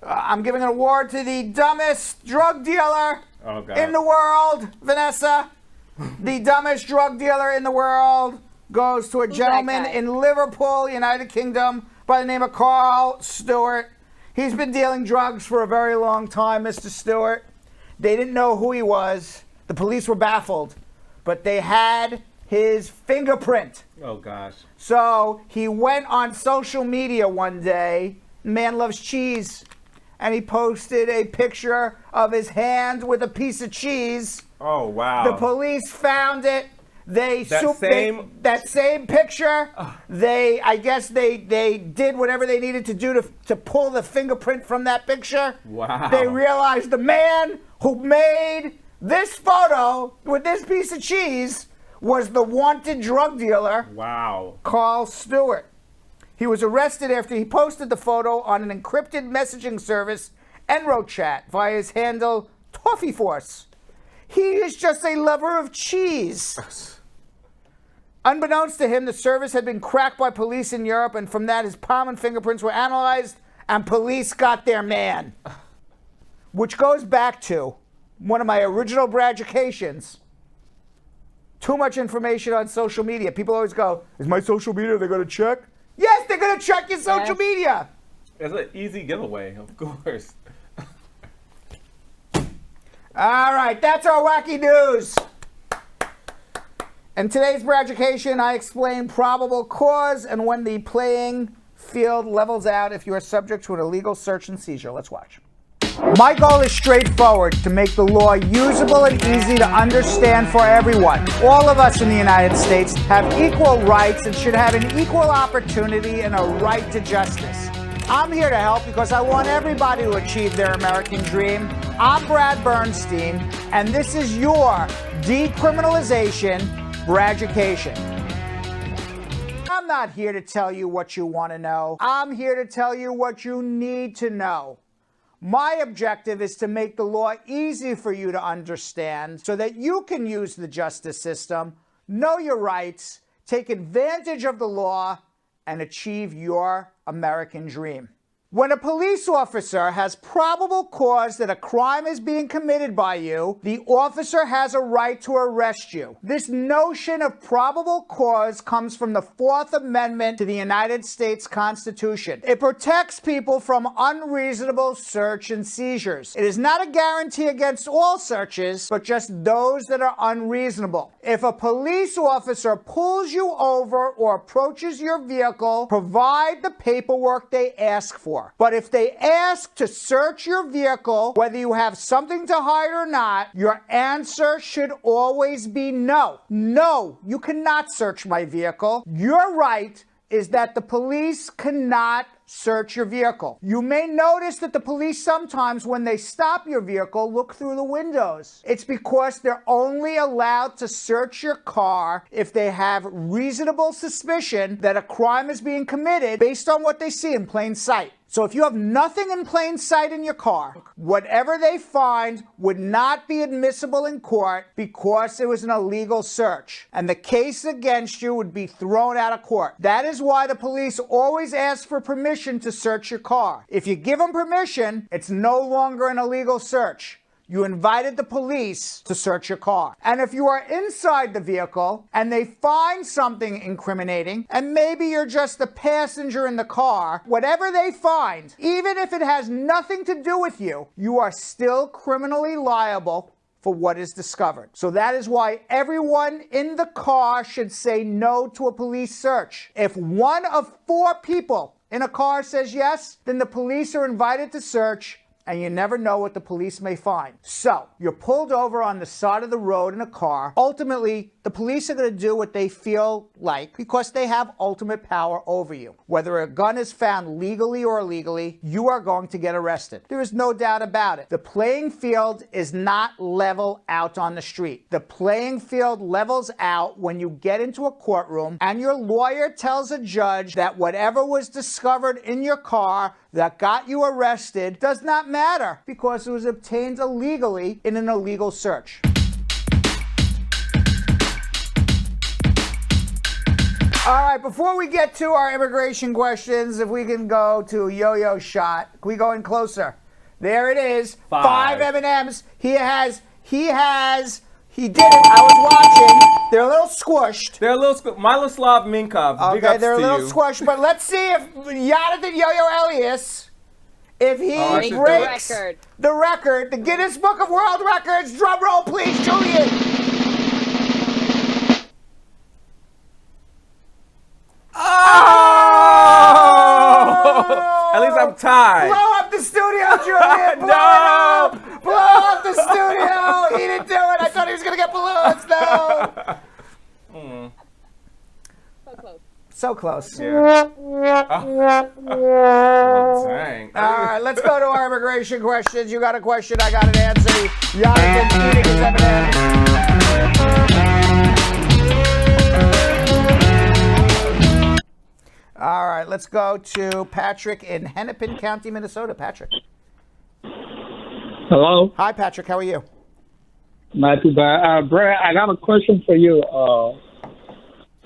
I'm giving an award to the dumbest drug dealer Oh God. in the world, Vanessa. The dumbest drug dealer in the world goes to a gentleman guy? in Liverpool, United Kingdom, by the name of Carl Stewart. He's been dealing drugs for a very long time, Mr. Stewart. They didn't know who he was. The police were baffled, but they had his fingerprint. Oh gosh. So he went on social media one day, man loves cheese, and he posted a picture of his hand with a piece of cheese. Oh wow. The police found it. That same picture. I guess they did whatever they needed to do to pull the fingerprint from that picture. Wow. They realized the man who made this photo with this piece of cheese was the wanted drug dealer, Wow. Carl Stewart. He was arrested after he posted the photo on an encrypted messaging service, EnroChat, via his handle Toffee Force. He is just a lover of cheese. Unbeknownst to him, the service had been cracked by police in Europe, and from that, his palm and fingerprints were analyzed, and police got their man. Which goes back to one of my original bragications. Too much information on social media. People always go, is my social media, they're going to check? Yes, they're going to check your social media. It's an easy giveaway, of course. All right, that's our wacky news. In today's Braducation, I explain probable cause and when the playing field levels out if you are subject to an illegal search and seizure. Let's watch. My goal is straightforward, to make the law usable and easy to understand for everyone. All of us in the United States have equal rights and should have an equal opportunity and a right to justice. I'm here to help because I want everybody to achieve their American dream. I'm Brad Bernstein, and this is your decriminalization Braducation. I'm not here to tell you what you want to know. I'm here to tell you what you need to know. My objective is to make the law easy for you to understand so that you can use the justice system, know your rights, take advantage of the law, and achieve your American dream. When a police officer has probable cause that a crime is being committed by you, the officer has a right to arrest you. This notion of probable cause comes from the Fourth Amendment to the United States Constitution. It protects people from unreasonable search and seizures. It is not a guarantee against all searches, but just those that are unreasonable. If a police officer pulls you over or approaches your vehicle, provide the paperwork they ask for. But if they ask to search your vehicle, whether you have something to hide or not, your answer should always be no. No, you cannot search my vehicle. Your right is that the police cannot search your vehicle. You may notice that the police sometimes, when they stop your vehicle, look through the windows. It's because they're only allowed to search your car if they have reasonable suspicion that a crime is being committed based on what they see in plain sight. So if you have nothing in plain sight in your car, whatever they find would not be admissible in court because it was an illegal search, and the case against you would be thrown out of court. That is why the police always ask for permission to search your car. If you give them permission, it's no longer an illegal search. You invited the police to search your car. And if you are inside the vehicle and they find something incriminating, and maybe you're just a passenger in the car, whatever they find, even if it has nothing to do with you, you are still criminally liable for what is discovered. So that is why everyone in the car should say no to a police search. If one of 4 people in a car says yes, then the police are invited to search, and you never know what the police may find. So, you're pulled over on the side of the road in a car. Ultimately, the police are going to do what they feel like because they have ultimate power over you. Whether a gun is found legally or illegally, you are going to get arrested. There is no doubt about it. The playing field is not level out on the street. The playing field levels out when you get into a courtroom and your lawyer tells a judge that whatever was discovered in your car that got you arrested does not matter because it was obtained illegally in an illegal search. All right, before we get to our immigration questions, if we can go to Yo-Yo Shot. Can we go in closer? There it is. 5 M&Ms. He did it. I was watching. They're a little squished. They're a little squished. Miloslav Minkov. Okay, they're a little squished, but let's see if Jonathan Yo-Yo Elias, if he breaks the record, the Guinness Book of World Records. Drum roll, please, Julian. Oh! At least I'm tied. Blow up the studio, Julian. Blow up the studio. He didn't do it. I thought he was going to get balloons. No. So close. So close. Yeah. Oh, dang. All right, let's go to our immigration questions. You got a question, I got an answer. Jonathan eating his M&Ms. All right, let's go to Patrick in Hennepin County, Minnesota. Patrick. Hello. Hi, Patrick. How are you? Not too bad. Brad, I got a question for you.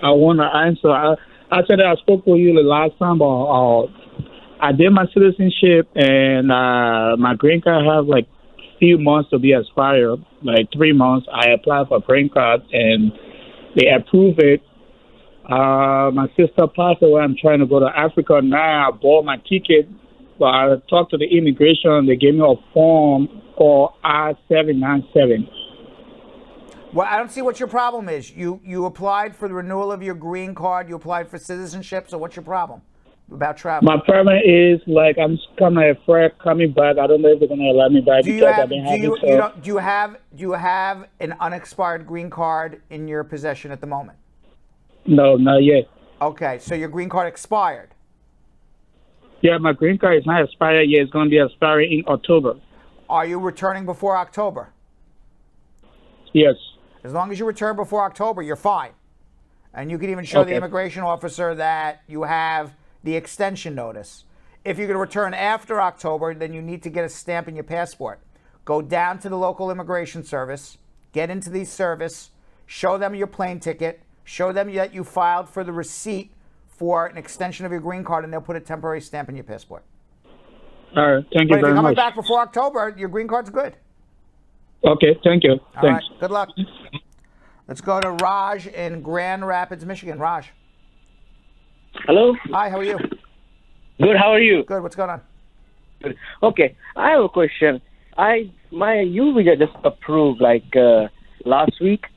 I want to answer. I said that I spoke with you the last time. I did my citizenship, and my green card have like few months to be expired, like 3 months. I applied for a green card, and they approved it. My sister passed away. I'm trying to go to Africa now. I bought my ticket, but I talked to the immigration. They gave me a form called I-797. Well, I don't see what your problem is. You applied for the renewal of your green card. You applied for citizenship. So what's your problem about travel? My problem is like I'm kind of afraid coming back. I don't know if they're gonna allow me back because I've been having do you have an unexpired green card in your possession at the moment? No, not yet. Okay, so your green card expired. Yeah, my green card is not expired yet. It's going to be expiring in October. Are you returning before October? Yes. As long as you return before October, you're fine. And you can even show the immigration officer that you have the extension notice. If you're going to return after October, then you need to get a stamp in your passport. Go down to the local immigration service, get into the service, show them your plane ticket, show them that you filed for the receipt for an extension of your green card, and they'll put a temporary stamp in your passport. All right. Thank But you very much. if you're coming back before October, your green card's good. Okay. Thank you. All Thanks. right. Good luck. Let's go to Raj in Grand Rapids, Michigan. Raj. Hello. Hi, how are you? Good. How are you? Good. What's going on? Good. Okay. I have a question. My U visa just approved last week,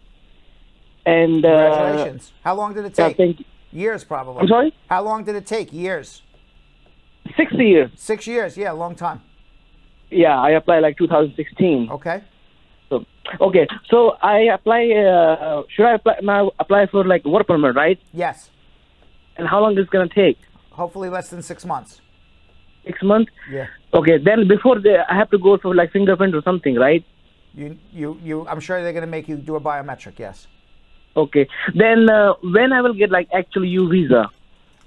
and Congratulations. How long did it take? thank you. Years, probably. I'm sorry? How long did it take? Years. 6 years. 6 years. Yeah, long time. Yeah, I applied 2016. Okay. So I apply. Should I apply for work permit, right? Yes. And how long is it gonna take? Hopefully less than 6 months. 6 months. Yeah. Okay. Then before I have to go for fingerprint or something, right? I'm sure they're gonna make you do a biometric. Yes. Okay. Then when I will get actual U visa?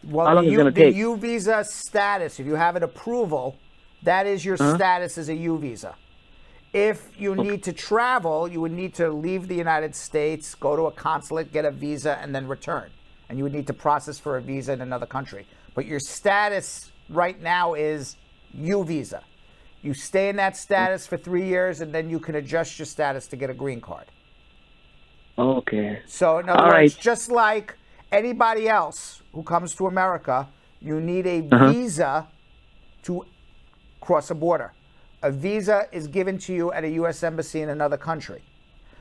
Well, how long is it gonna take? The U visa status, if you have an approval, that is your status as a U visa. If you need to travel, you would need to leave the United States, go to a consulate, get a visa, and then return. And you would need to process for a visa in another country. But your status right now is U visa. You stay in that status for 3 years, and then you can adjust your status to get a green card. Okay. So in other words, just like anybody else who comes to America, you need a visa to cross a border. A visa is given to you at a U.S. embassy in another country.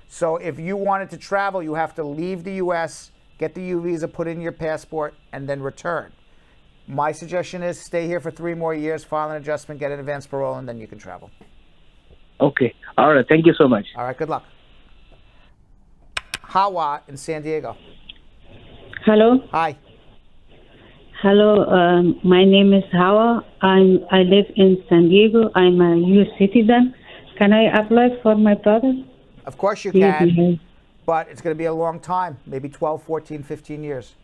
So if you wanted to travel, you have to leave the U.S., get the U visa, put in your passport, and then return. My suggestion is stay here for 3 more years, file an adjustment, get an advance parole, and then you can travel. Okay. All right. Thank you so much. All right. Good luck. Javorah in San Diego. Hello. Hi. Hello. My name is Javorah. I live in San Diego. I'm a U.S. citizen. Can I apply for my brother? Of course you can, but it's going to be a long time, maybe 12, 14, 15 years.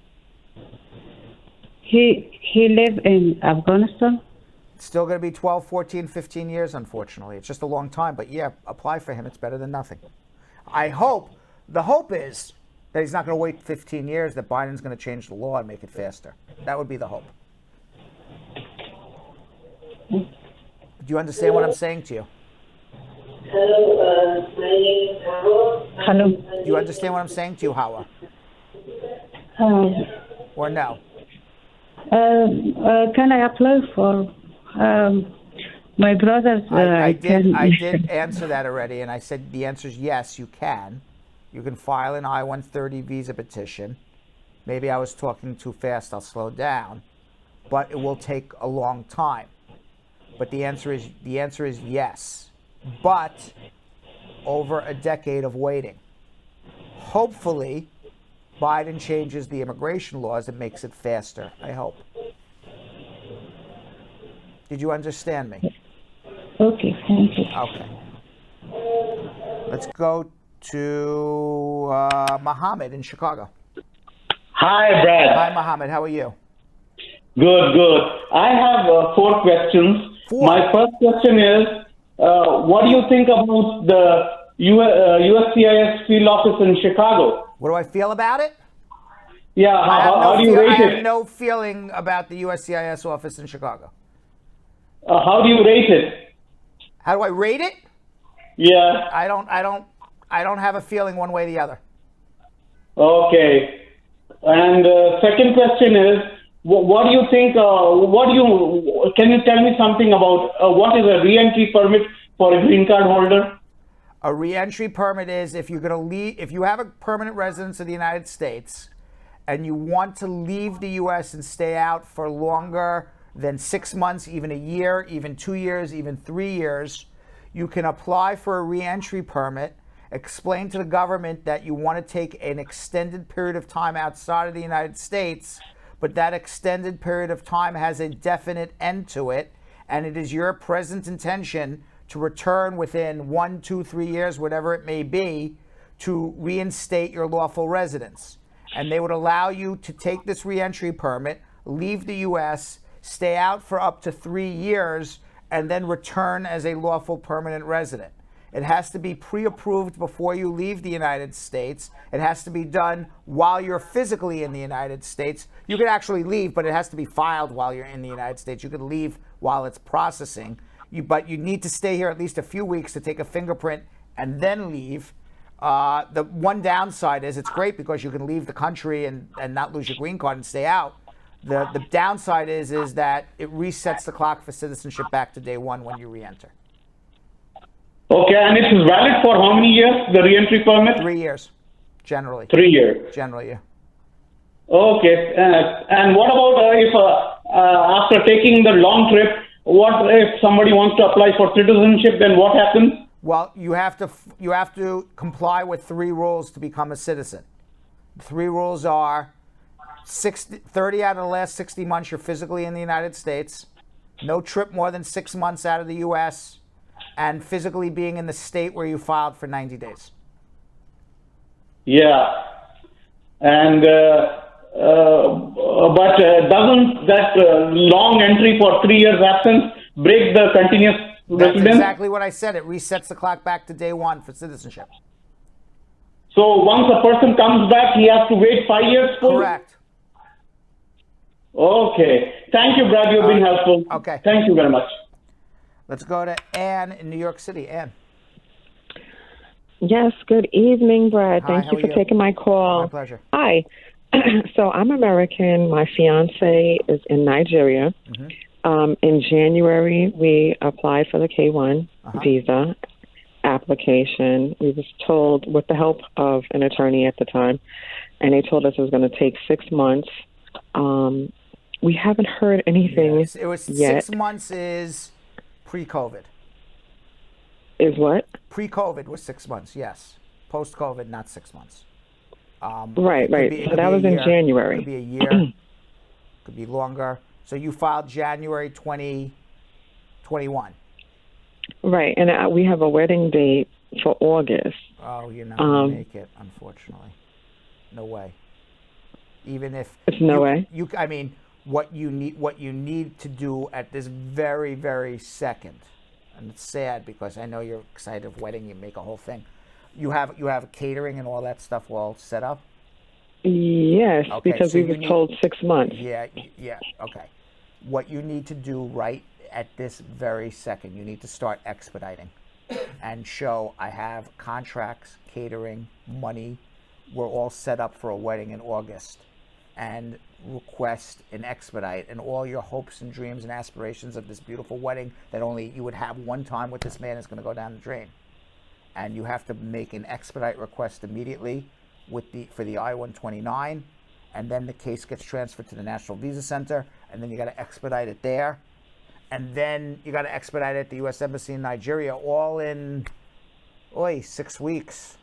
He live in Afghanistan. It's still going to be 12, 14, 15 years, unfortunately. It's just a long time, but yeah, apply for him. It's better than nothing. The hope is that he's not going to wait 15 years, that Biden's going to change the law and make it faster. That would be the hope. Do you understand what I'm saying to you? Hello, my name is Javorah. Hello. Do you understand what I'm saying to you, Javorah? Or no? Can I apply for my brother's? I did answer that already, and I said the answer is yes, you can. You can file an I-130 visa petition. Maybe I was talking too fast. I'll slow down, but it will take a long time. But the answer is yes, but over a decade of waiting. Hopefully, Biden changes the immigration laws and makes it faster. I hope. Did you understand me? Okay, thank you. Okay. Let's go to Mohammed in Chicago. Hi, Brad. Hi, Mohammed. How are you? Good. I have 4 questions. 4. My first question is, what do you think about the USCIS field office in Chicago? What do I feel about it? Yeah, how do you rate I have it? no feeling about the USCIS office in Chicago. How do you rate it? How do I rate it? Yeah. I don't have a feeling one way or the other. Okay. And second question is, what do you think? Can you tell me something about what is a re-entry permit for a green card holder? A reentry permit is if you're going to leave, if you have a permanent residence of the United States and you want to leave the U.S. and stay out for longer than 6 months, even a year, even 2 years, even 3 years, you can apply for a reentry permit, explain to the government that you want to take an extended period of time outside of the United States, but that extended period of time has a definite end to it, and it is your present intention to return within 1, 2, 3 years, whatever it may be, to reinstate your lawful residence. And they would allow you to take this reentry permit, leave the U.S., stay out for up to 3 years, and then return as a lawful permanent resident. It has to be pre-approved before you leave the United States. It has to be done while you're physically in the United States. You can actually leave, but it has to be filed while you're in the United States. You could leave while it's processing. But you need to stay here at least a few weeks to take a fingerprint and then leave. The one downside is it's great because you can leave the country and not lose your green card and stay out. The downside is that it resets the clock for citizenship back to day one when you re-enter. Okay, and it is valid for how many years, the re-entry permit? 3 years, generally. 3 years? Generally, yeah. Okay, and what about if after taking the long trip, what if somebody wants to apply for citizenship, then what happens? Well, you have to comply with 3 rules to become a citizen. The 3 rules are 30 out of the last 60 months you're physically in the United States, no trip more than 6 months out of the U.S., and physically being in the state where you filed for 90 days. Yeah. And but doesn't that long entry for 3 years absence break the continuous That's residence? exactly what I said. It resets the clock back to day one for citizenship. So once a person comes back, he has to wait 5 years full? Correct. Okay. Thank you, Brad. You've been helpful. Okay. Thank you very much. Let's go to Ann in New York City. Ann. Yes, good evening, Brad. Hi, Thank how you are for you? taking my call. My pleasure. Hi. So I'm American. My fiance is in Nigeria. In January, we applied for the K-1 visa application. We was told, with the help of an attorney at the time, and they told us it was going to take 6 months. We haven't heard anything Yes, it was yet. 6 months is pre-COVID. Is what? Pre-COVID was 6 months, yes. Post-COVID, not 6 months. Right. So that was in January. Could be a year. Could be longer. So you filed January 2021. Right, and we have a wedding date for August. Oh, you're not going to make it, unfortunately. No way. Even if It's no way. I mean, what you need to do at this very, very second, and it's sad because I know you're excited of wedding, you make a whole thing. You have catering and all that stuff all set up? Yes, Okay, because so we you were told 6 months. Yeah, okay. What you need to do right at this very second, you need to start expediting and show I have contracts, catering, money. We're all set up for a wedding in August, and request an expedite, and all your hopes and dreams and aspirations of this beautiful wedding that only you would have one time with this man is going to go down the drain. And you have to make an expedite request immediately for the I-129, and then the case gets transferred to the National Visa Center, and then you got to expedite it there, and then you got to expedite it at the U.S. Embassy in Nigeria, all in 6 weeks.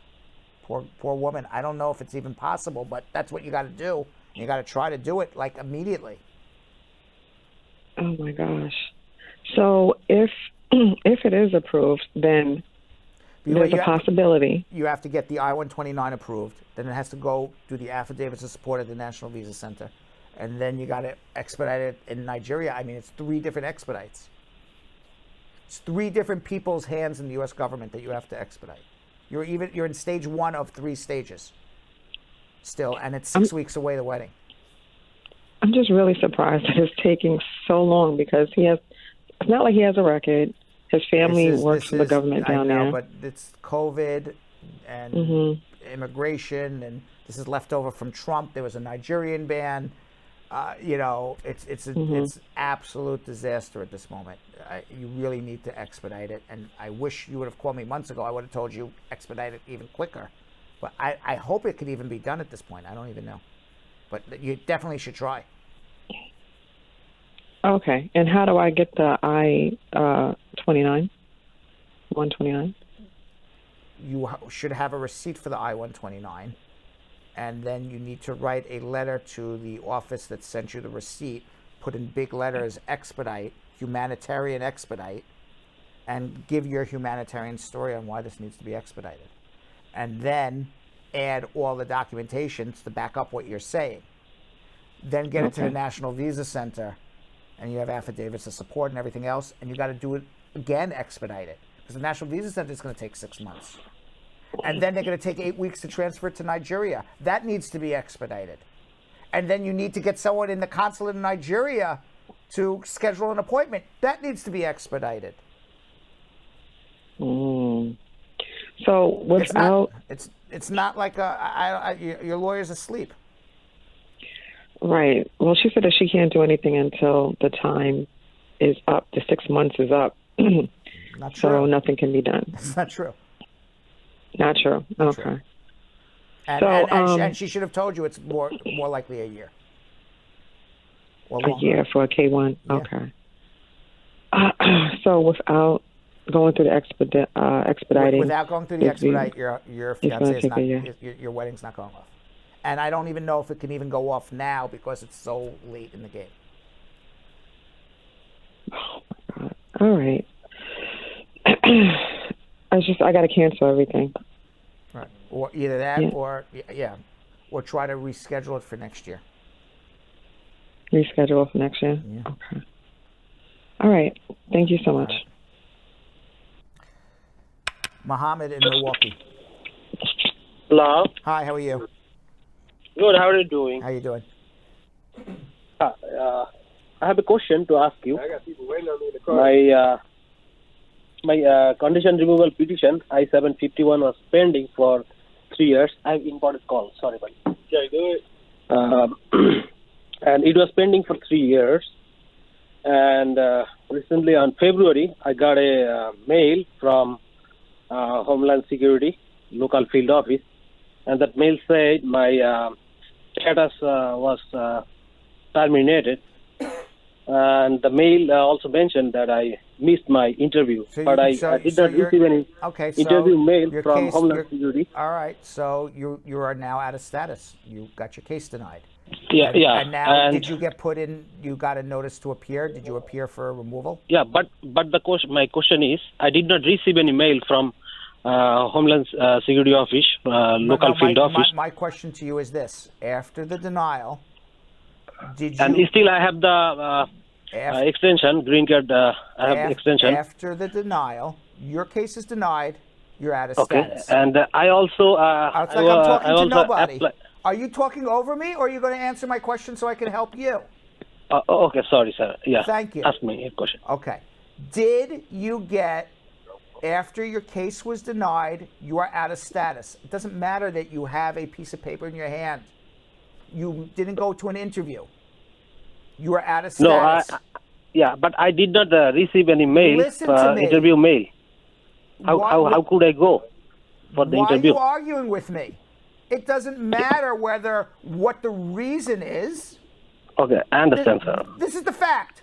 Poor woman. I don't know if it's even possible, but that's what you got to do. You got to try to do it like immediately. Oh my gosh! So if it is approved, then there's a possibility. You have to get the I-129 approved. Then it has to go do the affidavits of support at the National Visa Center. And then you got to expedite it in Nigeria. I mean, it's 3 different expedites. It's 3 different people's hands in the U.S. government that you have to expedite. You're in stage 1 of 3 stages still, and it's 6 weeks away, the wedding. I'm just really surprised that it's taking so long because it's not like he has a record. His family works for the government down there. I know, but it's COVID and immigration, and this is left over from Trump. There was a Nigerian ban. It's absolute disaster at this moment. You really need to expedite it, and I wish you would have called me months ago. I would have told you expedite it even quicker. But I hope it could even be done at this point. I don't even know. But you definitely should try. Okay. And how do I get the I-129? You should have a receipt for the I-129, and then you need to write a letter to the office that sent you the receipt, put in big letters, expedite, humanitarian expedite, and give your humanitarian story on why this needs to be expedited. And then add all the documentation to back up what you're saying. Then get it to the National Visa Center, and you have affidavits of support and everything else, and you got to do it again, expedite it. Because the National Visa Center is going to take 6 months. And then they're going to take 8 weeks to transfer it to Nigeria. That needs to be expedited. And then you need to get someone in the consulate in Nigeria to schedule an appointment. That needs to be expedited. So without... It's not like your lawyer's asleep. Right. Well, she said that she can't do anything until the time is up. The 6 months is up. Not true. So nothing can be done. It's not true. Not true. Not okay. True. And she should have told you it's more likely a year. A year for a K1. Yeah. Okay. So without going through the expediting, without going through the expedite, your fiance is not. Your wedding's not going off. And I don't even know if it can even go off now because it's so late in the game. Oh my God! All right. I got to cancel everything. Right. Or either that, or try to reschedule it for next year. Reschedule for next year. Yeah. Okay. All right. Thank you so much. Right. Mohammed in Milwaukee. Hello. Hi. How are you? Good. How are you doing? How you doing? I have a question to ask you. I got people waiting on me in the car. My condition removal petition, I-751, was pending for 3 years. I have important call. Sorry, buddy. Yeah, do it. And it was pending for 3 years. And recently, on February, I got a mail from Homeland Security, local field office. And that mail said my status was terminated. And the mail also mentioned that I missed my interview, but I did not receive any interview mail from Homeland Security. All right, so you are now out of status. You got your case denied. Yeah. And now, did you get put in? You got a notice to appear. Did you appear for removal? Yeah, but my question is, I did not receive any mail from Homeland Security office, local field office. My question to you is this: after the denial, did you? And still, I have the extension, green card. I have extension. After the denial, your case is denied. You're out of status. And I also. It's like I'm talking to nobody. Are you talking over me, or are you going to answer my question so I can help you? Okay, sorry, sir. Yeah. Thank you. Ask me a question. Okay. Did you get, after your case was denied, you are out of status? It doesn't matter that you have a piece of paper in your hand. You didn't go to an interview. You are out of status. No, but I did not receive any mail, interview mail. How could I go for the interview? Why are you arguing with me? It doesn't matter what the reason is. Okay, I understand, sir. This is the fact.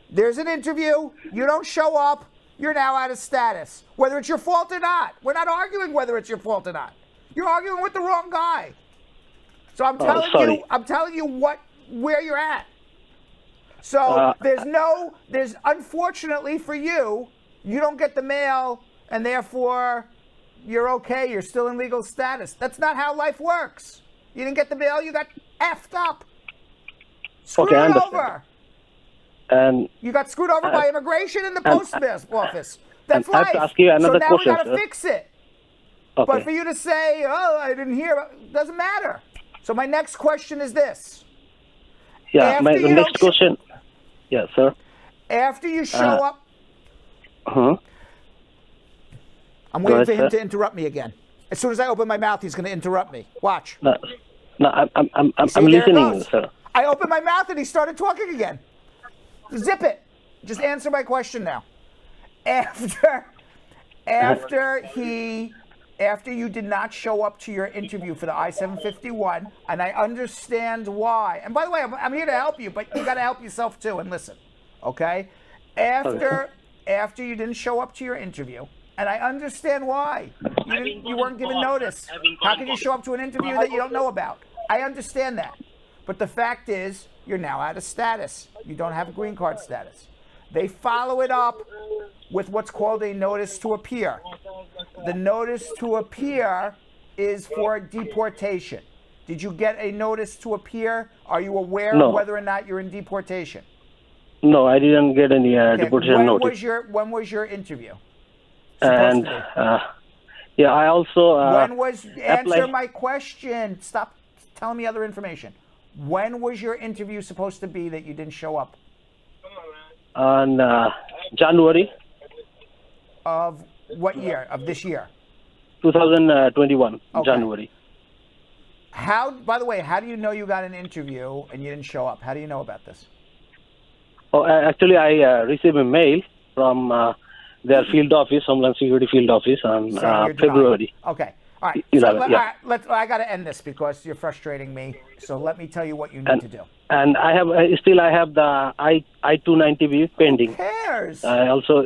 There's an interview. You don't show up. You're now out of status. Whether it's your fault or not. We're not arguing whether it's your fault or not. You're arguing with the wrong guy. So I'm telling you where you're at. So there's unfortunately for you, you don't get the mail, and therefore you're okay. You're still in legal status. That's not how life works. You didn't get the mail. You got effed up. Screwed over. And you got screwed over by immigration in the post office. That's life. I have to ask you another question, so now we got to fix it. Okay. But for you to say, "Oh, I didn't hear," doesn't matter. So my next question is this. Yeah, my next question. Yeah, sir. After you show up. I'm waiting for him to interrupt me again. As soon as I open my mouth, he's going to interrupt me. Watch. No, I'm listening, sir. I opened my mouth and he started talking again. Zip it. Just answer my question now. After you did not show up to your interview for the I-751, and I understand why. And by the way, I'm here to help you, but you got to help yourself too and listen, okay? After you didn't show up to your interview, and I understand why. You weren't given notice. How can you show up to an interview that you don't know about? I understand that. But the fact is, you're now out of status. You don't have a green card status. They follow it up with what's called a notice to appear. The notice to appear is for deportation. Did you get a notice to appear? Are you aware of whether or not you're in deportation? No, I didn't get any deportation notice. When was your interview? And I also answer my question. Stop telling me other information. When was your interview supposed to be that you didn't show up? On January. Of what year? Of this year? 2021, January. By the way, how do you know you got an interview and you didn't show up? How do you know about this? Oh, actually, I received a mail from their field office, Homeland Security field office, on February. Okay. All right. So I got to end this because you're frustrating me. So let me tell you what you need to do. And I have the I-290B pending. Who cares? I also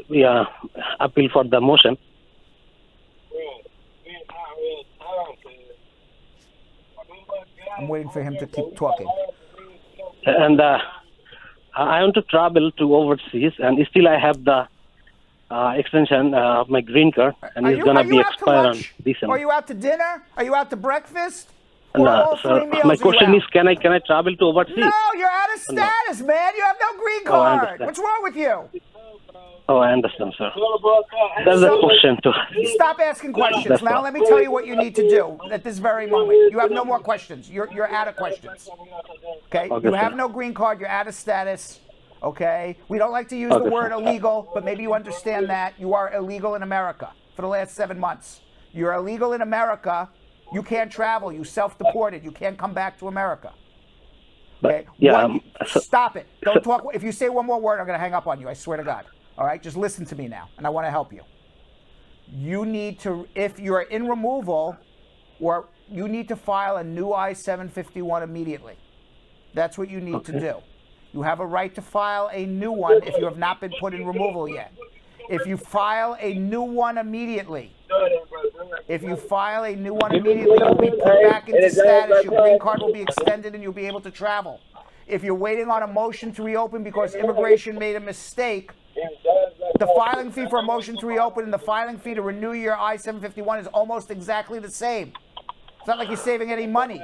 appeal for the motion. I'm waiting for him to keep talking. And I want to travel to overseas, and still I have the extension of my green card, and it's going to be expired on December. Are you out to dinner? Are you out to breakfast? No, sir. My question is, can I travel to overseas? No, you're out of status, man. You have no green card. What's wrong with you? Oh, I understand, sir. That's a question too. Stop asking questions. Now let me tell you what you need to do at this very moment. You have no more questions. You're out of questions. Okay? You have no green card. You're out of status. Okay? We don't like to use the word illegal, but maybe you understand that. You are illegal in America for the last 7 months. You're illegal in America. You can't travel. You self-deported. You can't come back to America. Okay? Stop it. Don't talk. If you say one more word, I'm going to hang up on you. I swear to God. All right? Just listen to me now, and I want to help you. You need to, if you're in removal, or you need to file a new I-751 immediately. That's what you need to do. You have a right to file a new one if you have not been put in removal yet. If you file a new one immediately, you'll be put back into status. Your green card will be extended and you'll be able to travel. If you're waiting on a motion to reopen because immigration made a mistake, the filing fee for a motion to reopen and the filing fee to renew your I-751 is almost exactly the same. It's not like you're saving any money.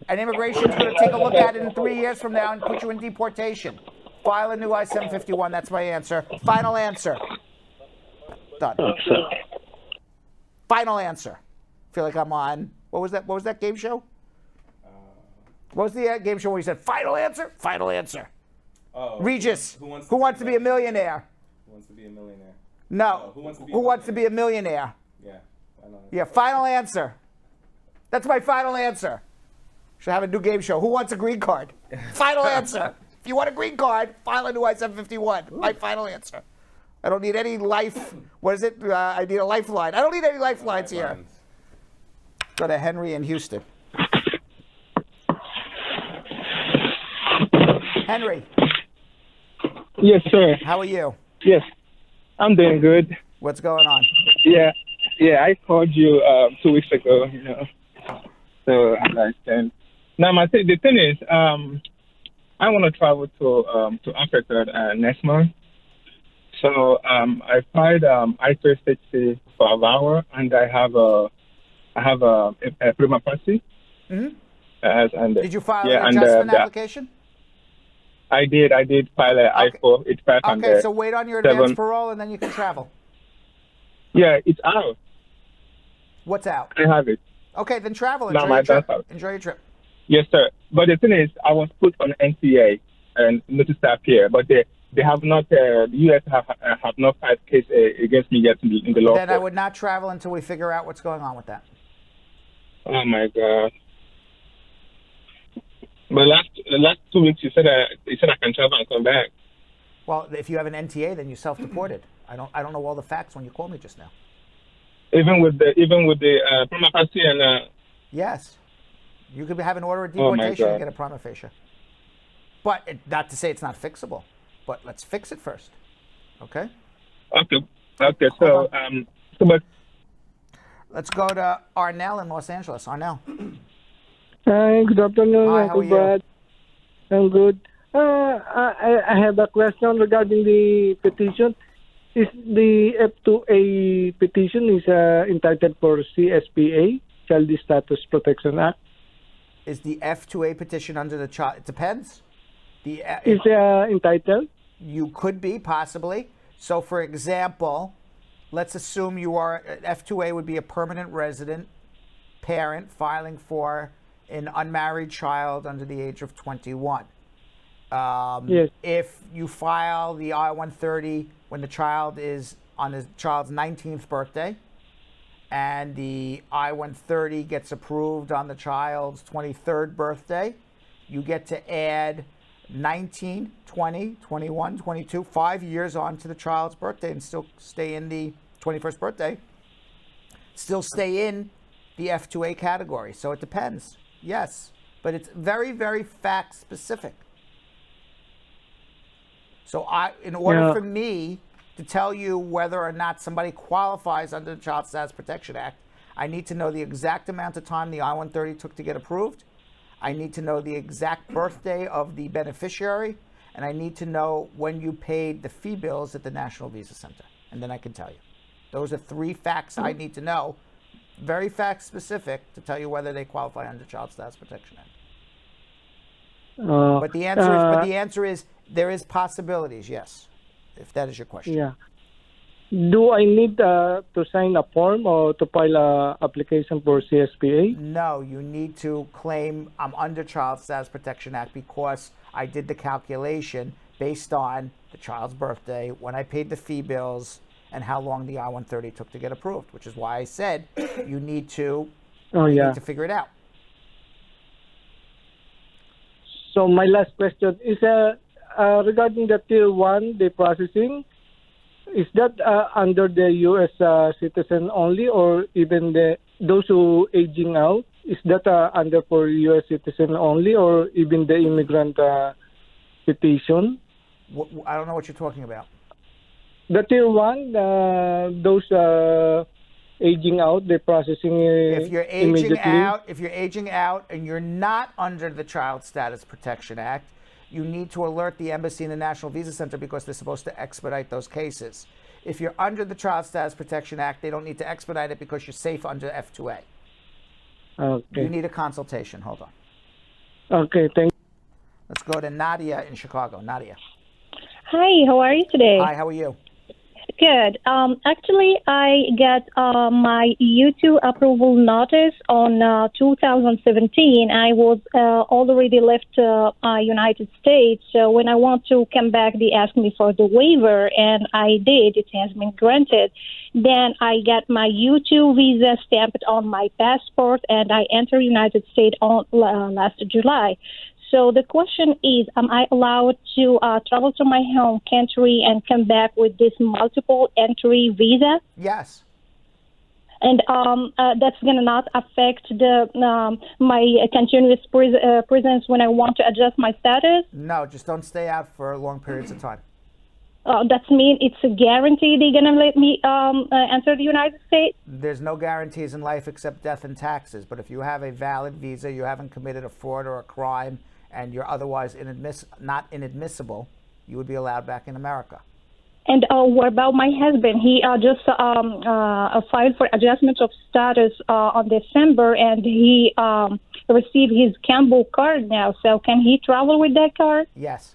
And immigration is going to take a look at it in 3 years from now and put you in deportation. File a new I-751. That's my answer. Final answer. Done. Final answer. I feel like I'm on. What was that? What was that game show? What was the game show where you said final answer? Final answer. Oh, Regis. Who wants to be a millionaire? Who wants to be a millionaire? No. Who wants to be a millionaire? Yeah. Yeah. Final answer. That's my final answer. Should have a new game show. Who wants a green card? Final answer. If you want a green card, file a new I-751. My final answer. I don't need any life. What is it? I need a lifeline. I don't need any lifelines here. Go to Henry in Houston. Henry. Yes, sir. How are you? Yes, I'm doing good. What's going on? Yeah, I called you 2 weeks ago, So I understand. Now, the thing is, I want to travel to Africa next month. So I filed I-360 for Javorah, and I have a prima facie. Mm-hmm. Did you file an adjustment application? I did file an I-4. It's back on Okay, so wait on your advance parole, and then you can travel. Yeah, it's out. What's out? I have it. Okay, then travel. Enjoy your trip. Enjoy your trip. Yes, sir. But the thing is, I was put on NCA and notice to appear, but they have not. The U.S. have not filed case against me yet in the law. Then I would not travel until we figure out what's going on with that. Oh my God. But last 2 weeks, you said I can travel and come back. Well, if you have an NTA, then you're self-deported. I don't know all the facts when you called me just now. Even with the prima facie and. Yes, you could have an order of Oh, my deportation and God. get a prima facie. But not to say it's not fixable, but let's fix it first. Okay. Okay. So but. Let's go to Arnell in Los Angeles. Arnell. Hi, good afternoon, Hi, how Uncle are you? Brad. I'm good. I have a question regarding the petition. Is the F2A petition is entitled for CSPA, Child Status Protection Act? Is the F2A petition under the child? It depends. Is entitled? You could be, possibly. So, for example, let's assume you are, F2A would be a permanent resident parent filing for an unmarried child under the age of 21. Yes. If you file the I-130 when the child is on the child's 19th birthday, and the I-130 gets approved on the child's 23rd birthday, you get to add 19, 20, 21, 22, 5 years on to the child's birthday and still stay in the 21st birthday, still stay in the F2A category. So it depends, yes. But it's very, very fact specific. So in order for me to tell you whether or not somebody qualifies under the Child Status Protection Act, I need to know the exact amount of time the I-130 took to get approved. I need to know the exact birthday of the beneficiary, and I need to know when you paid the fee bills at the National Visa Center, and then I can tell you. Those are 3 facts I need to know, very fact specific, to tell you whether they qualify under Child Status Protection Act. But the answer is there is possibilities, yes, if that is your question. Yeah. Do I need to sign a form or to file a application for CSPA? No, you need to claim I'm under Child Status Protection Act because I did the calculation based on the child's birthday, when I paid the fee bills, and how long the I-130 took to get approved, which is why I said you need to, need to figure it out. So my last question is regarding the Tier 1, the processing. Is that under the U.S. Citizen only, or even those who aging out? Is that under for U.S. citizen only, or even the immigrant petition? I don't know what you're talking about. The Tier 1, those aging out, they're processing If you're immediately. if you're aging out and you're not under the Child Status Protection Act, you need to alert the embassy and the National Visa Center because they're supposed to expedite those cases. If you're under the Child Status Protection Act, they don't need to expedite it because you're safe under F2A. Okay. You need a consultation. Hold on. Okay, thank you. Let's go to Nadia in Chicago. Nadia. Hi, how are you today? Hi, how are you? Good. Actually, I got my YouTube approval notice on 2017. I was already left United States. So when I want to come back, they asked me for the waiver, and I did. It has been granted. Then I got my YouTube visa stamped on my passport, and I entered United States on last July. So the question is, am I allowed to travel to my home country and come back with this multiple entry visa? Yes. And that's going to not affect my continuous presence when I want to adjust my status? No, just don't stay out for long periods of time. That means it's a guarantee they're going to let me enter the United States? There's no guarantees in life except death and taxes. But if you have a valid visa, you haven't committed a fraud or a crime, and you're otherwise not inadmissible, you would be allowed back in America. And what about my husband? He just filed for adjustment of status on December, and he received his Campbell card now. So can he travel with that card? Yes.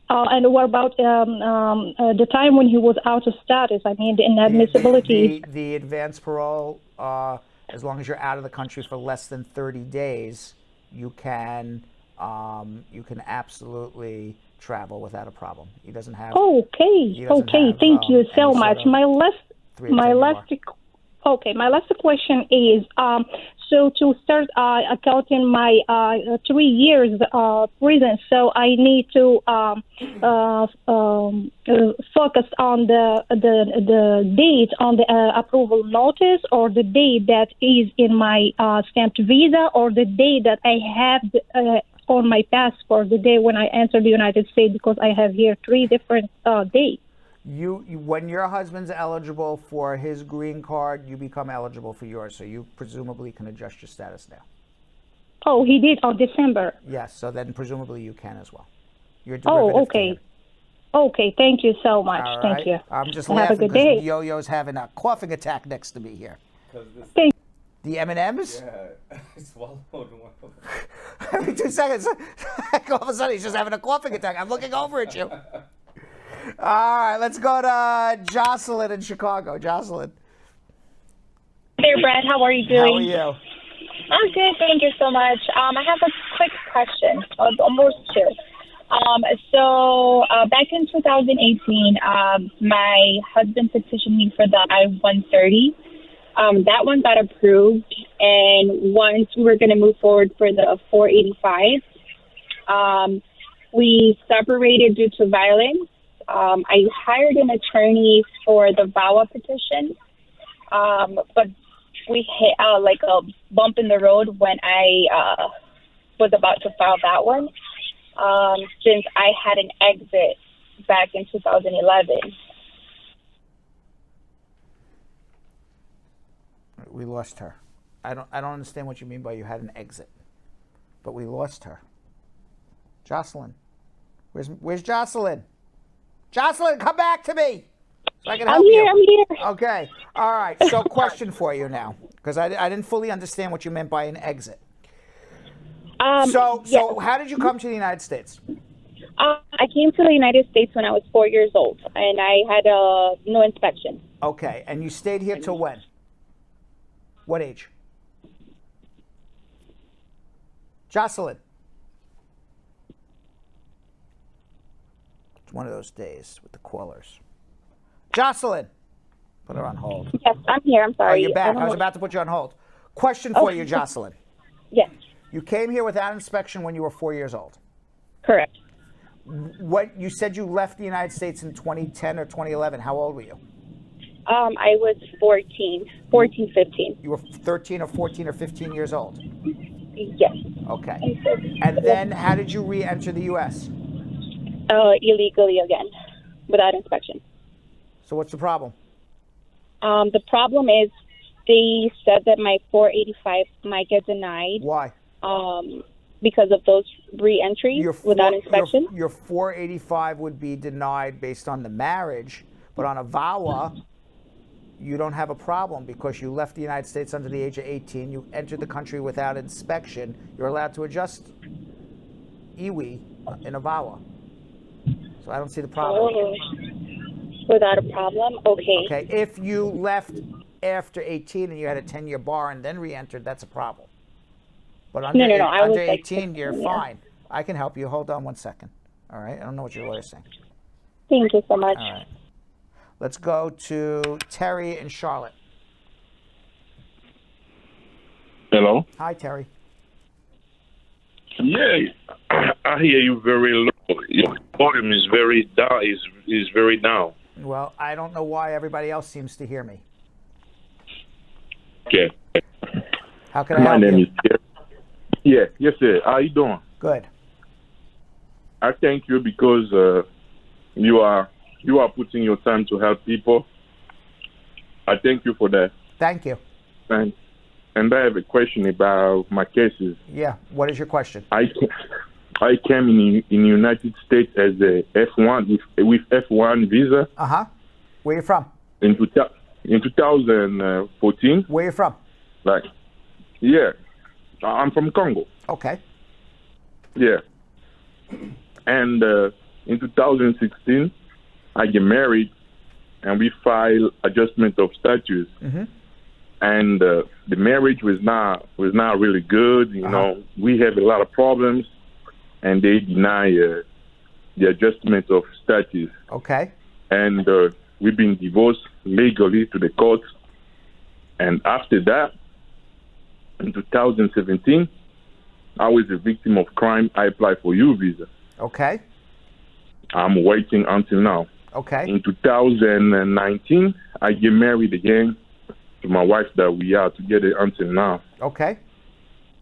And what about the time when he was out of status? I mean, the inadmissibility. The advance parole, as long as you're out of the country for less than 30 days, you can absolutely travel without a problem. He doesn't have. Okay. Thank you so much. My last question is, so to start accounting my 3 years prison, so I need to focus on the date on the approval notice, or the date that is in my stamped visa, or the date that I have on my passport, the day when I enter the United States, because I have here 3 different dates. You, when your husband's eligible for his green card, you become eligible for yours, so you presumably can adjust your status now. Oh, he did on December. Yes, so then presumably you can as well. You're Oh, okay. Okay, thank you so much. All Thank right. you. I'm just Have a laughing good day. because Yo-Yo's having a coughing attack next to me here. Thank The M&Ms? Yeah, I swallowed one of them. Every 2 seconds, all of a sudden he's just having a coughing attack. I'm looking over at you. All right, let's go to Jocelyn in Chicago. Jocelyn. Hey, Brad, how are you doing? How are you? I'm good, thank you so much. I have a quick question, almost 2. Back in 2018, my husband petitioned me for the I-130. That one got approved, and once we were going to move forward for the 485, we separated due to violence. I hired an attorney for the VAWA petition, but we hit like a bump in the road when I was about to file that one, since I had an exit back in 2011. We lost her. I don't understand what you mean by you had an exit, but we lost her. Jocelyn, where's Jocelyn? Jocelyn, come back to me so I can help you. I'm here. Okay. All right. So question for you now, because I didn't fully understand what you meant by an exit. So how did you come to the United States? I came to the United States when I was 4 years old, and I had no inspection. Okay. And you stayed here till when? What age? Jocelyn. It's one of those days with the callers. Jocelyn. Put her on hold. Yes, I'm here. I'm sorry. Oh, you're back. I was about to put you on hold. Question for you, Jocelyn. Yes. You came here without inspection when you were 4 years old. Correct. What you said you left the United States in 2010 or 2011. How old were you? I was 14, 15. You were 13 or 14 or 15 years old. Yes. Okay. And then how did you re-enter the U.S.? Illegally again, without inspection. So what's the problem? The problem is they said that my 485 might get denied. Why? Because of those re-entries without inspection. Your 485 would be denied based on the marriage, but on a VAWA, you don't have a problem because you left the United States under the age of 18. You entered the country without inspection. You're allowed to adjust IWI in a VAWA. So I don't see the problem. Oh, without a problem? Okay. Okay. If you left after 18 and you had a 10-year bar and then re-entered, that's a problem. But under, No. I was under like 18, you're 16, fine. I can help you. Hold on one second. All right? I don't know what your lawyer's saying. Thank you so much. All right. Let's go to Terry in Charlotte. Hello? Hi, Terry. Yeah, I hear you very low. Your volume is very down. Is very down. Well, I don't know why everybody else seems to hear me. Okay. How can I help you? My name is Terry. Yeah, yes, sir. How you doing? Good. I thank you because you are putting your time to help people. I thank you for that. Thank you. And I have a question about my cases. Yeah. What is your question? I came in the United States as a F1 with F1 visa. Where you from? In 2014. Where you from? Yeah, I'm from Congo. Okay. Yeah. And in 2016, I get married, and we file adjustment of status. Mm-hmm. And the marriage was not really good. You know, we have a lot of problems, and they deny the adjustment of status. Okay. And we've been divorced legally to the court. And after that, in 2017, I was a victim of crime. I applied for U visa. Okay. I'm waiting until now. Okay. In 2019, I get married again to my wife that we are together until now. Okay.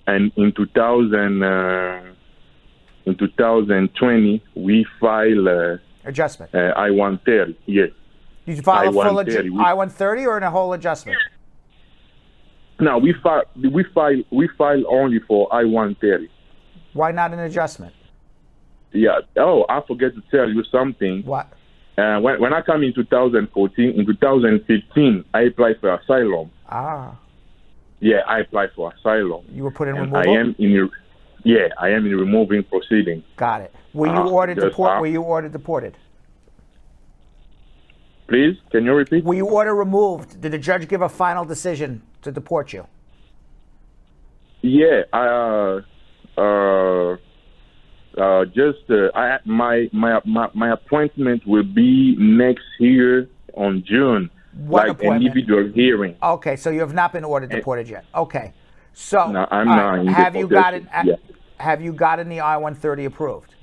And in 2020, we file adjustment. I-130. Yes. Did you file a full I-130. I-130 or in a whole adjustment? No, we file only for I-130. Why not an adjustment? Yeah. Oh, I forget to tell you something. What? When I come in 2014, in 2015, I applied for asylum. Ah. Yeah, I applied for asylum. You were put in And removal? I am in removing proceeding. Got it. Were you ordered deported? Please, can you repeat? Were you ordered removed? Did the judge give a final decision to deport you? Yeah, my appointment will be next year on June. What like appointment? individual hearing. Okay, so you have not been ordered deported yet. Okay, so No, I'm not. have you gotten? Yeah. Have you gotten the I-130 approved?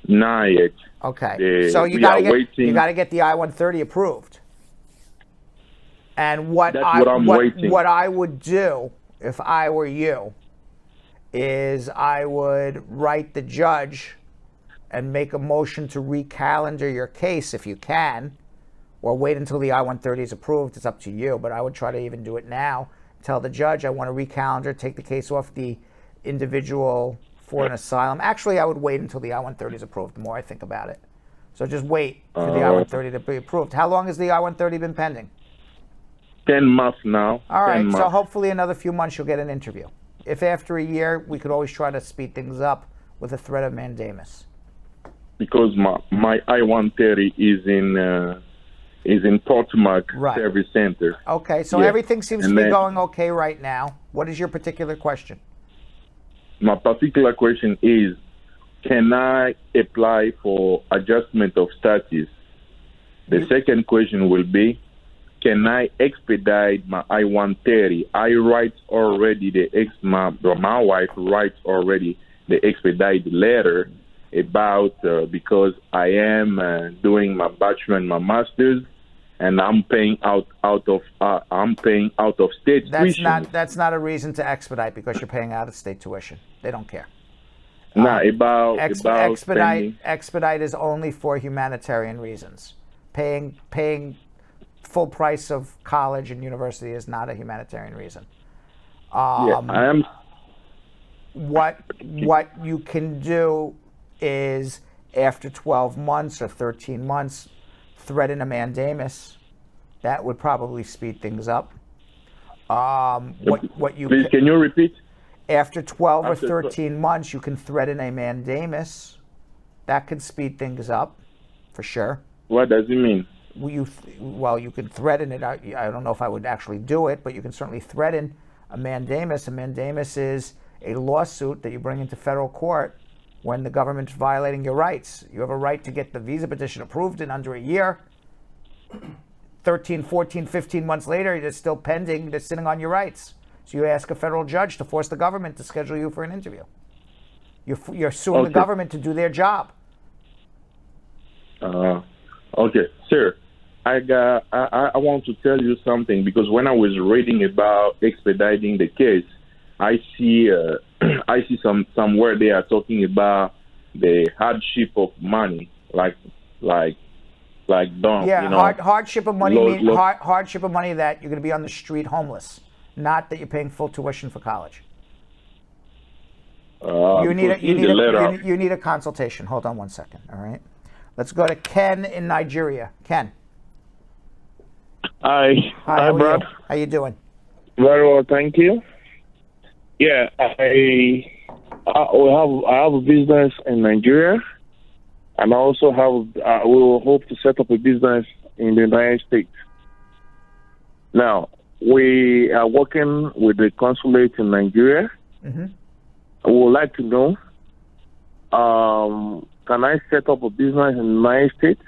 Not yet. Okay, so you we got are to get waiting. you got to get the I-130 approved. And what That's what I'm waiting. what I would do if I were you is I would write the judge and make a motion to recalendar your case if you can, or wait until the I-130 is approved. It's up to you, but I would try to even do it now. Tell the judge I want to recalendar, take the case off the individual for an asylum. Actually, I would wait until the I-130 is approved, the more I think about it. So just wait for the I-130 to be approved. How long has the I-130 been pending? 10 months now. All right, 10 so months. hopefully another few months you'll get an interview. If after a year, we could always try to speed things up with a threat of mandamus. Because my I-130 is in Potomac Right. Service Center. Okay, so Yeah. everything seems to And be then going okay right now. What is your particular question? My particular question is, can I apply for adjustment of status? The second question will be, can I expedite my I-130? I write already my wife writes already the expedite letter about because I am doing my bachelor and my master's, and I'm paying out of state tuition. That's not a reason to expedite because you're paying out of state tuition. They don't care. Expedite is only for humanitarian reasons. Paying full price of college and university is not a humanitarian reason. I am. What you can do is after 12 months or 13 months, threaten a mandamus. That would probably speed things up. Please, can you repeat? After 12 After or 13 months, you can threaten a mandamus. That could speed things up, for sure. What does it mean? Well, you can threaten it. I don't know if I would actually do it, but you can certainly threaten a mandamus. A mandamus is a lawsuit that you bring into federal court when the government's violating your rights. You have a right to get the visa petition approved in under a year. 13, 14, 15 months later, it's still pending. They're sitting on your rights. So you ask a federal judge to force the government to schedule you for an interview. You're suing the government to do their job. Okay, sir. I want to tell you something, because when I was reading about expediting the case, I see somewhere they are talking about the hardship of money, like don't Yeah, you know, hardship of money means hardship of money that you're going to be on the street homeless, not that you're paying full tuition for college. You need a consultation. Hold on one second. All right, let's go to Ken in Nigeria. Ken. Hi, Brad. How you doing? Very well, thank you. Yeah, I have a business in Nigeria, and I also we will hope to set up a business in the United States. Now, we are working with the consulate in Nigeria. Mm-hmm. I would like to know, can I set up a business in the United States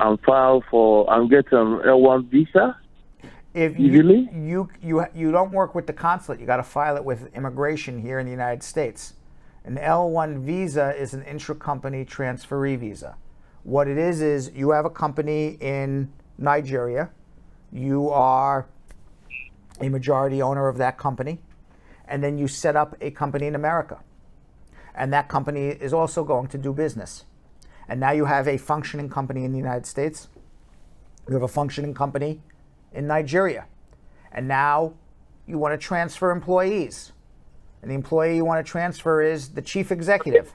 and file for and get an L1 visa? If easily? You don't work with the consulate, you got to file it with immigration here in the United States. An L1 visa is an intra-company transferee visa. What it is you have a company in Nigeria. You are a majority owner of that company, and then you set up a company in America. And that company is also going to do business. And now you have a functioning company in the United States. You have a functioning company in Nigeria. And now you want to transfer employees. And the employee you want to transfer is the chief executive,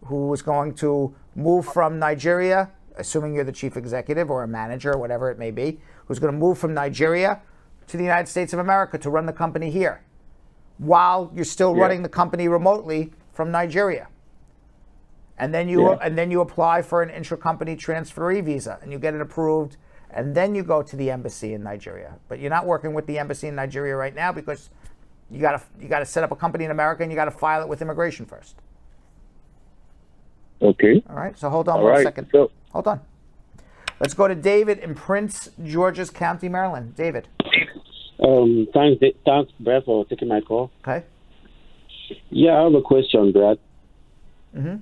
who is going to move from Nigeria, assuming you're the chief executive or a manager or whatever it may be, who's going to move from Nigeria to the United States of America to run the company here, while you're still running the company remotely from Nigeria. And then you apply for an intra-company transferee visa, and you get it approved, and then you go to the embassy in Nigeria. But you're not working with the embassy in Nigeria right now because you gotta set up a company in America, and you gotta file it with immigration first. Okay. All right. So hold on one second. Hold on. Let's go to David in Prince George's County, Maryland. David. Thanks, Brad, for taking my call. Okay. Yeah, I have a question, Brad. Mm-hmm.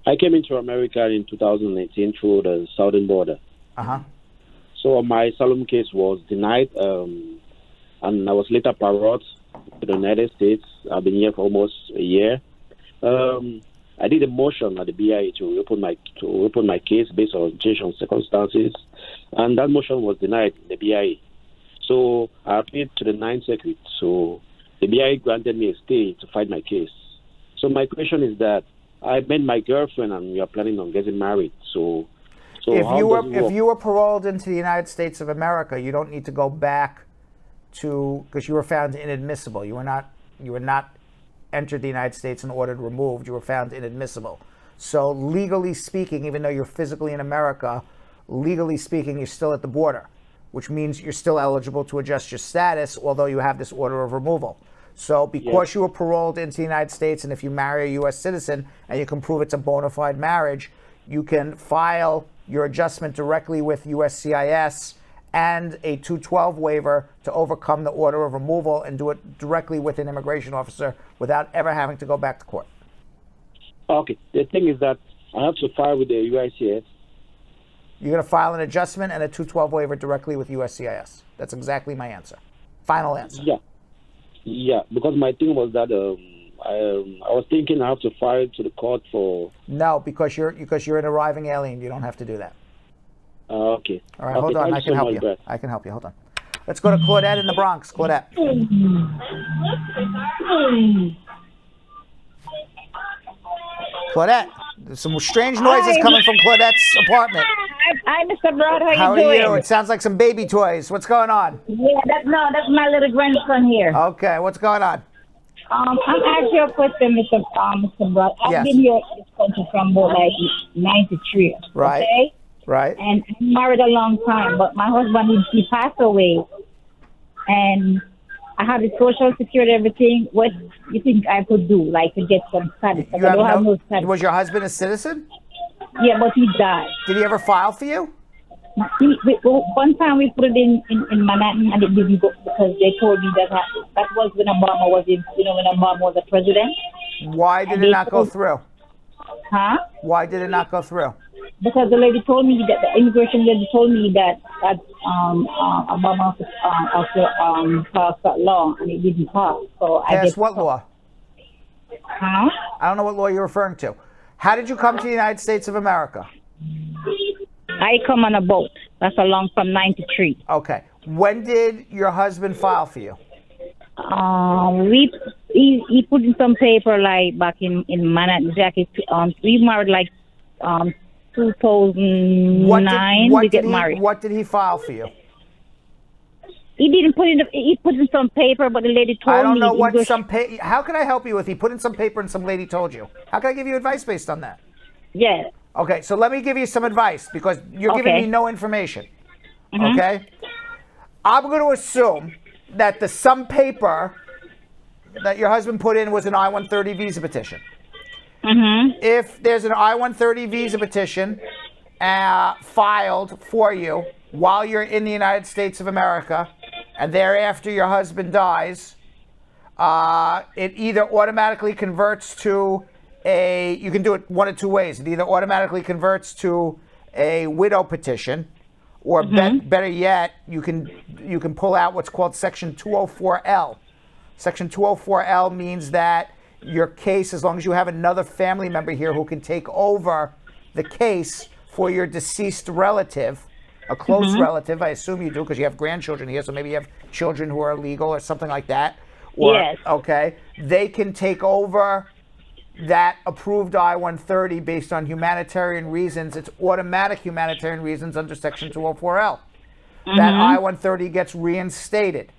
I came into America in 2018 through the southern border. Uh-huh. So my asylum case was denied, and I was later paroled to the United States. I've been here for almost a year. I did a motion at the BIA to open my case based on change of circumstances, and that motion was denied in the BIA. So I appealed to the Ninth Circuit. So the BIA granted me a stay to fight my case. So my question is that I met my girlfriend and we are planning on getting married. So if you were paroled into the United States of America, you don't need to go back to, because you were found inadmissible. You were not entered the United States and ordered removed. You were found inadmissible. So legally speaking, even though you're physically in America, legally speaking, you're still at the border, which means you're still eligible to adjust your status, although you have this order of removal. So because you were paroled into the United States, and if you marry a U.S. citizen and you can prove it's a bona fide marriage, you can file your adjustment directly with USCIS and a 212 waiver to overcome the order of removal and do it directly with an immigration officer without ever having to go back to court. Okay. The thing is that I have to file with the USCIS. You're going to file an adjustment and a 212 waiver directly with USCIS. That's exactly my answer. Final answer. Yeah, because my thing was that I was thinking I have to file to the court for... No, because you're an arriving alien. You don't have to do that. Okay. All right, hold on. I can help you. I can help you. Hold on. Let's go to Claudette in the Bronx. Claudette. Claudette. There's some strange noises coming from Claudette's apartment. Hi, Mr. Broad. How are you doing? How are you? It sounds like some baby toys. What's going on? Yeah, that's my little grandson here. Okay, what's going on? I'm asking you a question, Mr. Broad. I've been here in this country from about like 93. Right. Okay? Right. And I'm married a long time, but my husband, he passed away. And I have the social security, everything. What do you think I could do, like to get some status? I don't have no status. Was your husband a citizen? Yeah, but he died. Did he ever file for you? One time we put it in Manhattan and it didn't go because they told me that was when Obama was when Obama was the president. Why did it not go through? Huh? Why did it not go through? Because the lady told me that the immigration lady told me that Obama passed that law and it didn't pass. So Pass what law? Huh? I don't know what law you're referring to. How did you come to the United States of America? I come on a boat. That's along from 93. Okay. When did your husband file for you? He put in some paper like back in Manhattan. We married like 2009. We get married. What did he file for you? He didn't put in. He put in some paper, but the lady told me. I don't know what some paper. How can I help you with? He put in some paper and some lady told you. How can I give you advice based on that? Yeah. Okay, so let me give you some advice because you're giving me no information. Mm-hmm. Okay. I'm going to assume that some paper that your husband put in was an I-130 visa petition. Mm-hmm. If there's an I-130 visa petition filed for you while you're in the United States of America, and thereafter your husband dies, it either automatically converts to you can do it one of two ways. It either automatically converts to a widow petition, or better yet, you can pull out what's called Section 204L. Section 204L means that your case, as long as you have another family member here who can take over the case for your deceased relative, a close relative, I assume you do because you have grandchildren here, so maybe you have children who are illegal or something like that. Or, Yes. Okay. They can take over that approved I-130 based on humanitarian reasons. It's automatic humanitarian reasons under Section 204L. That I-130 gets reinstated.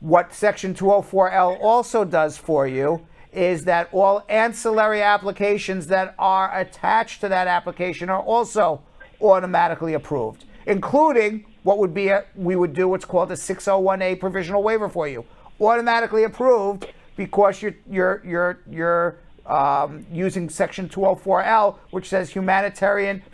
What Section 204L also does for you is that all ancillary applications that are attached to that application are also automatically approved, including what would be we would do what's called a 601A provisional waiver for you. Automatically approved because you're using Section 204L, which says for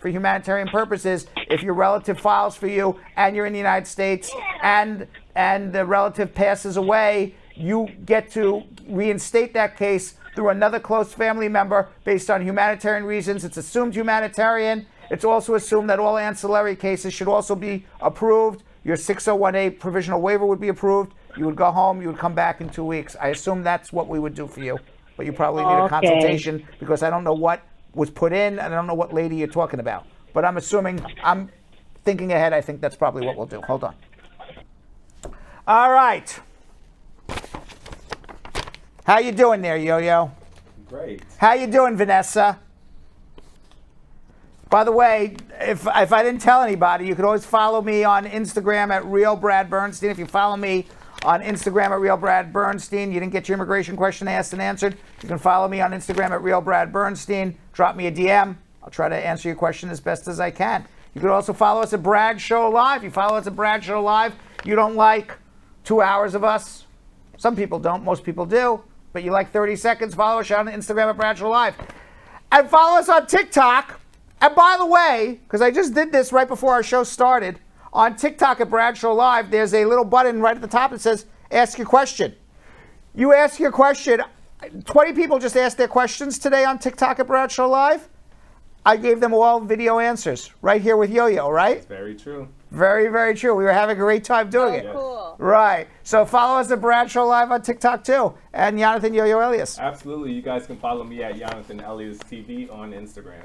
humanitarian purposes, if your relative files for you and you're in the United States and the relative passes away, you get to reinstate that case through another close family member based on humanitarian reasons. It's assumed humanitarian. It's also assumed that all ancillary cases should also be approved. Your 601A provisional waiver would be approved. You would go home. You would come back in 2 weeks. I assume that's what we would do for you. But you probably need a consultation because I don't know what was put in and I don't know what lady you're talking about. But I'm thinking ahead. I think that's probably what we'll do. Hold on. All right. How you doing there, Yo-Yo? Great. How you doing, Vanessa? By the way, if I didn't tell anybody, you could always follow me on Instagram at Real Brad Bernstein. If you follow me on Instagram at Real Brad Bernstein, you didn't get your immigration question asked and answered, you can follow me on Instagram at Real Brad Bernstein. Drop me a DM. I'll try to answer your question as best as I can. You could also follow us at Brad Show Live. You follow us at Brad Show Live. You don't like 2 hours of us. Some people don't. Most people do. But you like 30 seconds, follow us on Instagram at Brad Show Live. And follow us on TikTok. And by the way, because I just did this right before our show started, on TikTok at Brad Show Live, there's a little button right at the top that says, ask your question. You ask your question. 20 people just asked their questions today on TikTok at Brad Show Live. I gave them all video answers right here with Yo-Yo, right? That's very true. Very, very true. We were having a great time doing it. Cool. Right. So follow us at Brad Show Live on TikTok too. And Jonathan Yo-Yo Elias. Absolutely. You guys can follow me at Jonathan Elias TV on Instagram.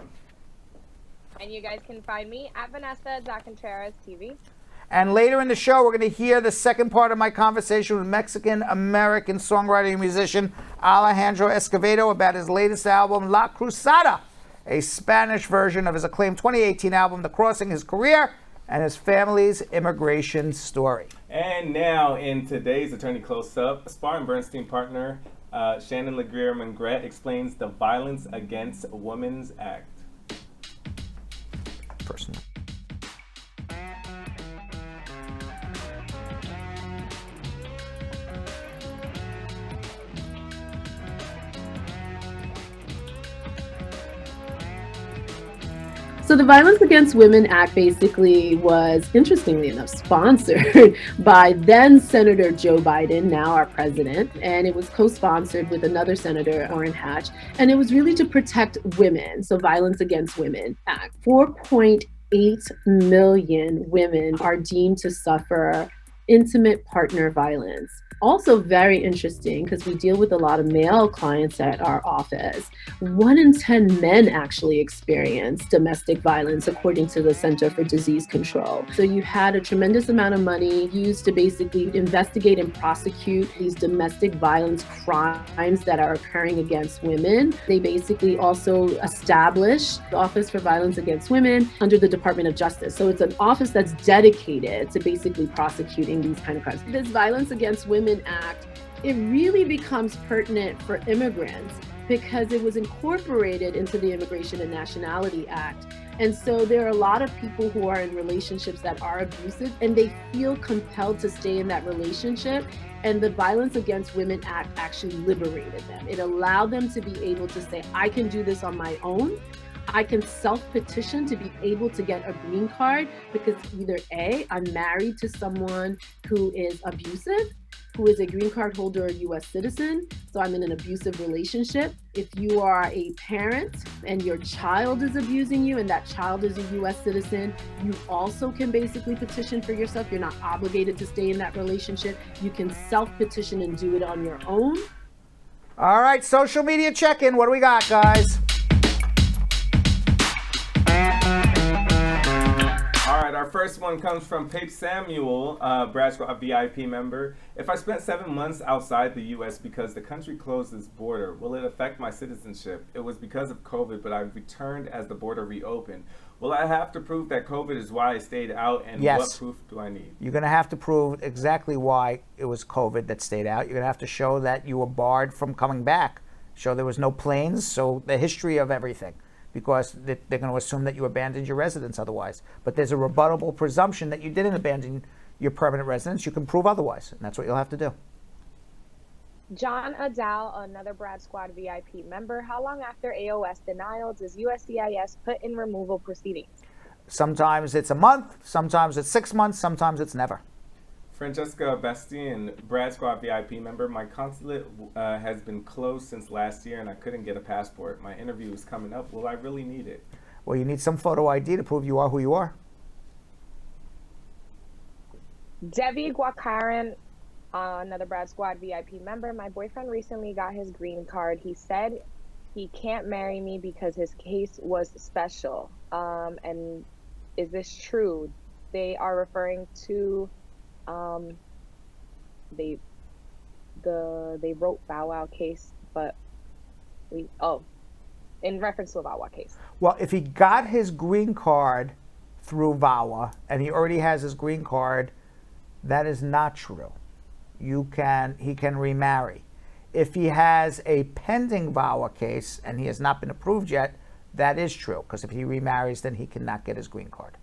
And you guys can find me at Vanessa Contreras TV. And later in the show, we're going to hear the second part of my conversation with Mexican-American songwriter and musician Alejandro Escovedo about his latest album, La Cruzada, a Spanish version of his acclaimed 2018 album, The Crossing, his career and his family's immigration story. And now, in today's Attorney Close-Up, Spar and Bernstein partner Shannon Legrier-Mengret explains the Violence Against Women's Act. Personal. So the Violence Against Women Act basically was, interestingly enough, sponsored by then Senator Joe Biden, now our president, and it was co-sponsored with another Senator, Orrin Hatch, and it was really to protect women. So Violence Against Women Act. 4.8 million women are deemed to suffer intimate partner violence. Also very interesting because we deal with a lot of male clients at our office. 1 in 10 men actually experience domestic violence according to the Center for Disease Control. So you had a tremendous amount of money used to basically investigate and prosecute these domestic violence crimes that are occurring against women. They basically also established the Office for Violence Against Women under the Department of Justice. So it's an office that's dedicated to basically prosecuting these kind of crimes. This Violence Against Women Act, it really becomes pertinent for immigrants because it was incorporated into the Immigration and Nationality Act. And so there are a lot of people who are in relationships that are abusive and they feel compelled to stay in that relationship. And the Violence Against Women Act actually liberated them. It allowed them to be able to say, I can do this on my own. I can self-petition to be able to get a green card because either A, I'm married to someone who is abusive, who is a green card holder or US citizen, so I'm in an abusive relationship. If you are a parent and your child is abusing you and that child is a US citizen, you also can basically petition for yourself. You're not obligated to stay in that relationship. You can self-petition and do it on your own. All right, social media check-in. What do we got, guys? All right, our first one comes from Pape Samuel, Brad Squad VIP member. If I spent 7 months outside the U.S. because the country closed its border, will it affect my citizenship? It was because of COVID, but I returned as the border reopened. Will I have to prove that COVID is why I stayed out, and Yes. what proof do I need? You're going to have to prove exactly why it was COVID that stayed out. You're going to have to show that you were barred from coming back. Show there was no planes, so the history of everything. Because they're going to assume that you abandoned your residence otherwise. But there's a rebuttable presumption that you didn't abandon your permanent residence. You can prove otherwise, and that's what you'll have to do. John Adal, another Brad Squad VIP member. How long after AOS denial does USCIS put in removal proceedings? Sometimes it's a month, sometimes it's 6 months, sometimes it's never. Francesca Bastien, Brad Squad VIP member. My consulate has been closed since last year and I couldn't get a passport. My interview is coming up. Will I really need it? Well, you need some photo ID to prove you are who you are. Debbie Guacaran, another Brad Squad VIP member. My boyfriend recently got his green card. He said he can't marry me because his case was special. And is this true? They are referring to they wrote Bow Wow case, but in reference to a Bow Wow case. Well, if he got his green card through VAWA and he already has his green card, that is not true. He can remarry. If he has a pending VAWA case and he has not been approved yet, that is true, because if he remarries, then he cannot get his green card.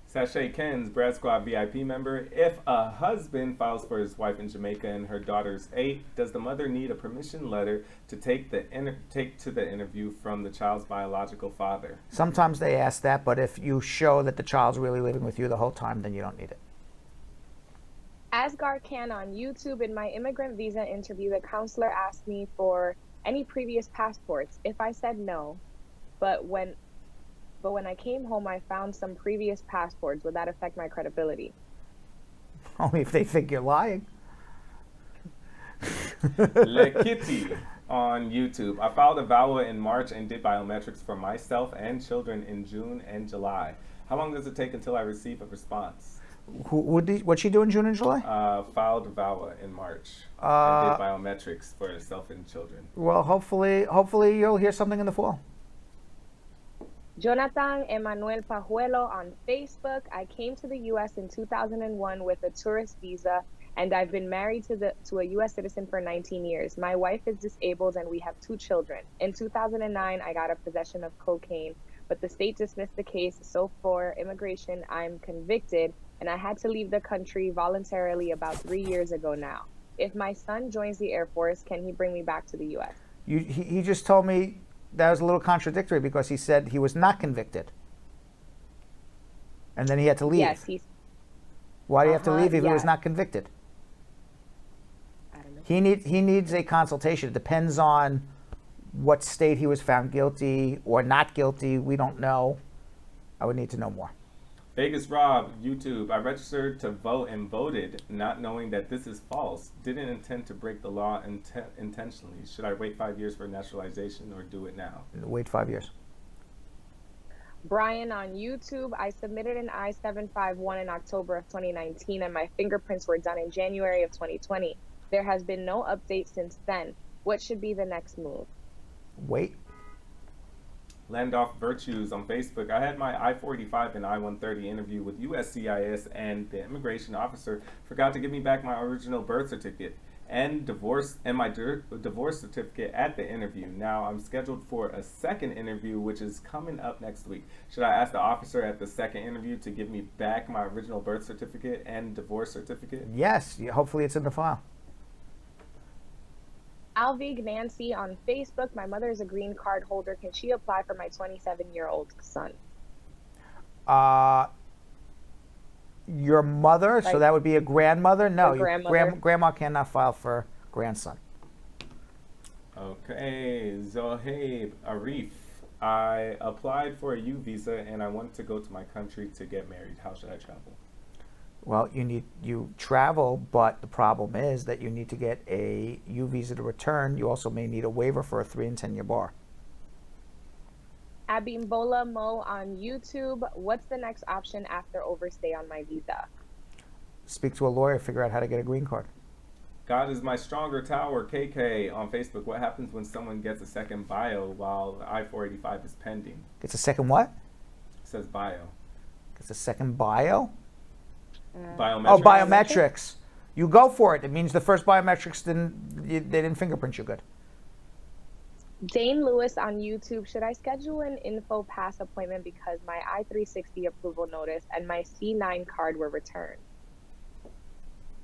Sashay Kens, Brad Squad VIP member. If a husband files for his wife in Jamaica and her daughter's 8, does the mother need a permission letter to take to the interview from the child's biological father? Sometimes they ask that, but if you show that the child's really living with you the whole time, then you don't need it. Asgard Can on YouTube. In my immigrant visa interview, the counselor asked me for any previous passports. If I said no, but when I came home, I found some previous passports. Would that affect my credibility? Only if they think you're lying. Le Kitty on YouTube. I filed a VAWA in March and did biometrics for myself and children in June and July. How long does it take until I receive a response? What'd she do in June and July? Filed a VAWA in March and did biometrics for herself and children. Well, hopefully you'll hear something in the fall. Jonathan Emmanuel Pajuelo on Facebook. I came to the U.S. in 2001 with a tourist visa, and I've been married to a U.S. citizen for 19 years. My wife is disabled, and we have 2 children. In 2009, I got a possession of cocaine, but the state dismissed the case. So for immigration, I'm convicted, and I had to leave the country voluntarily about 3 years ago now. If my son joins the Air Force, can he bring me back to the U.S.? He just told me that was a little contradictory because he said he was not convicted. And then he had to leave. Yes, Why do you have to leave if he was not convicted? I don't know. He needs a consultation. It depends on what state he was found guilty or not guilty. We don't know. I would need to know more. Vegas Rob, YouTube. I registered to vote and voted, not knowing that this is false. Didn't intend to break the law intentionally. Should I wait 5 years for naturalization or do it now? Wait 5 years. Brian on YouTube. I submitted an I-751 in October of 2019, and my fingerprints were done in January of 2020. There has been no update since then. What should be the next move? Wait. Landoff Virtues on Facebook. I had my I-485 and I-130 interview with USCIS, and the immigration officer forgot to give me back my original birth certificate and my divorce certificate at the interview. Now I'm scheduled for a second interview, which is coming up next week. Should I ask the officer at the second interview to give me back my original birth certificate and divorce certificate? Yes. Hopefully it's in the file. Alvig Nancy on Facebook. My mother is a green card holder. Can she apply for my 27-year-old son? Your mother, so that would be a grandmother? No, grandmother. grandma cannot file for grandson. Okay, Zohaib Arif. I applied for a U visa and I want to go to my country to get married. How should I travel? Well, you travel, but the problem is that you need to get a U visa to return. You also may need a waiver for a 3 and 10-year bar. Abimbola Mo on YouTube. What's the next option after overstay on my visa? Speak to a lawyer, figure out how to get a green card. God is my stronger tower, KK on Facebook. What happens when someone gets a second bio while I-485 is pending? Gets a second what? It says bio. Gets a second bio? Biometrics. Oh, biometrics. You go for it. It means the first biometrics they didn't fingerprint you good. Dane Lewis on YouTube. Should I schedule an info pass appointment because my I-360 approval notice and my C9 card were returned?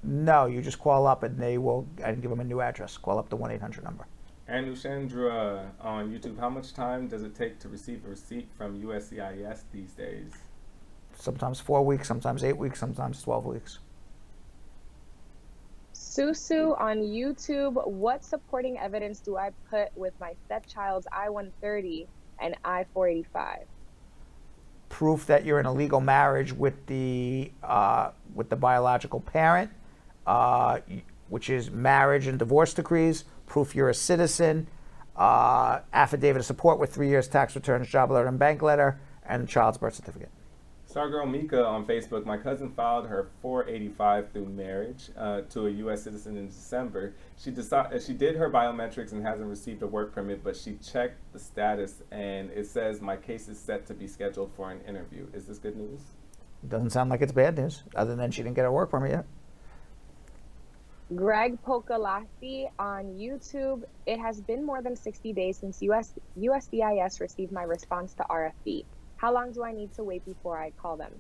No, you just call up and they will, and give them a new address. Call up the 1-800 number. Anushandra on YouTube. How much time does it take to receive a receipt from USCIS these days? Sometimes 4 weeks, sometimes 8 weeks, sometimes 12 weeks. Susu on YouTube. What supporting evidence do I put with my stepchild's I-130 and I-485? Proof that you're in a legal marriage with the biological parent, which is marriage and divorce decrees. Proof you're a citizen. Affidavit of support with 3 years tax returns, job letter, and bank letter, and child's birth certificate. Stargirl Mika on Facebook. My cousin filed her 485 through marriage to a U.S. citizen in December. She did her biometrics and hasn't received a work permit, but she checked the status and it says my case is set to be scheduled for an interview. Is this good news? Doesn't sound like it's bad news, other than she didn't get a work permit yet. Greg Pokalasi on YouTube. It has been more than 60 days since USCIS received my response to RFB. How long do I need to wait before I call them?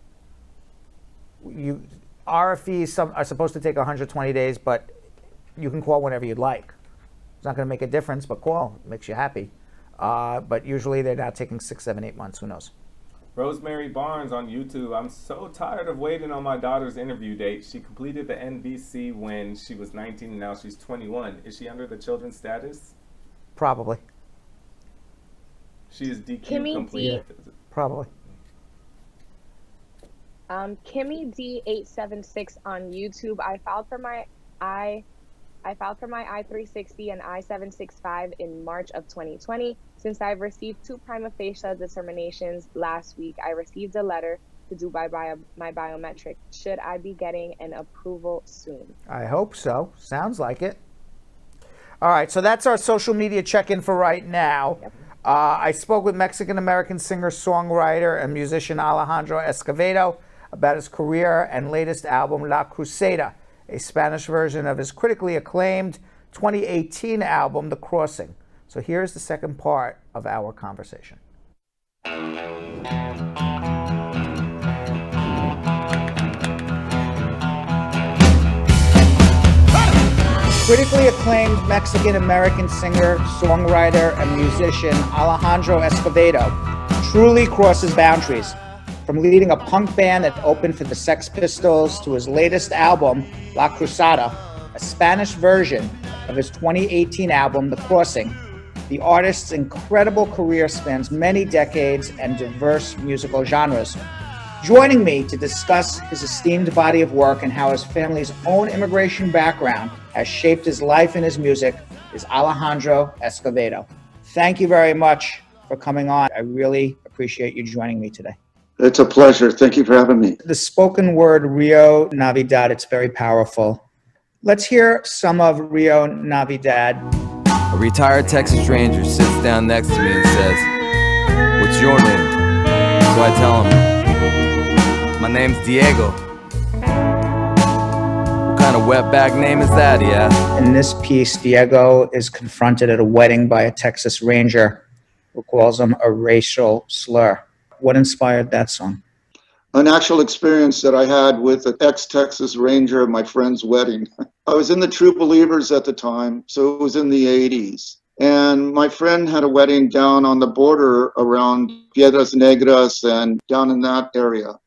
RFEs are supposed to take 120 days, but you can call whenever you'd like. It's not going to make a difference, but call. It makes you happy. But usually they're now taking 6, 7, 8 months. Who knows? Rosemary Barnes on YouTube. I'm so tired of waiting on my daughter's interview date. She completed the NVC when she was 19 and now she's 21. Is she under the children's status? Probably. She is DQ Kimmy complete. Probably. Kimmy D876 on YouTube. I filed for my I-360 and I-765 in March of 2020. Since I've received 2 prima facie determinations last week, I received a letter to do my biometric. Should I be getting an approval soon? I hope so. Sounds like it. All right, so that's our social media check-in for right now. Yep. I spoke with Mexican-American singer-songwriter and musician Alejandro Escovedo about his career and latest album, La Cruzada, a Spanish version of his critically acclaimed 2018 album, The Crossing. So here's the second part of our conversation. Critically acclaimed Mexican-American singer, songwriter, and musician Alejandro Escovedo truly crosses boundaries. From leading a punk band that opened for the Sex Pistols to his latest album, La Cruzada, a Spanish version of his 2018 album, The Crossing, the artist's incredible career spans many decades and diverse musical genres. Joining me to discuss his esteemed body of work and how his family's own immigration background has shaped his life and his music is Alejandro Escovedo. Thank you very much for coming on. I really appreciate you joining me today. It's a pleasure. Thank you for having me. The spoken word Rio Navidad, it's very powerful. Let's hear some of Rio Navidad. A retired Texas Ranger sits down next to me and says, "What's your name?" So I tell him, "My name's Diego." "What kind of wetback name is that?" he asks. In this piece, Diego is confronted at a wedding by a Texas Ranger who calls him a racial slur. What inspired that song? an actual experience that I had with an ex-Texas Ranger at my friend's wedding. I was in the True Believers at the time, so it was in the 80s. And my friend had a wedding down on the border around Piedras Negras and down in that area.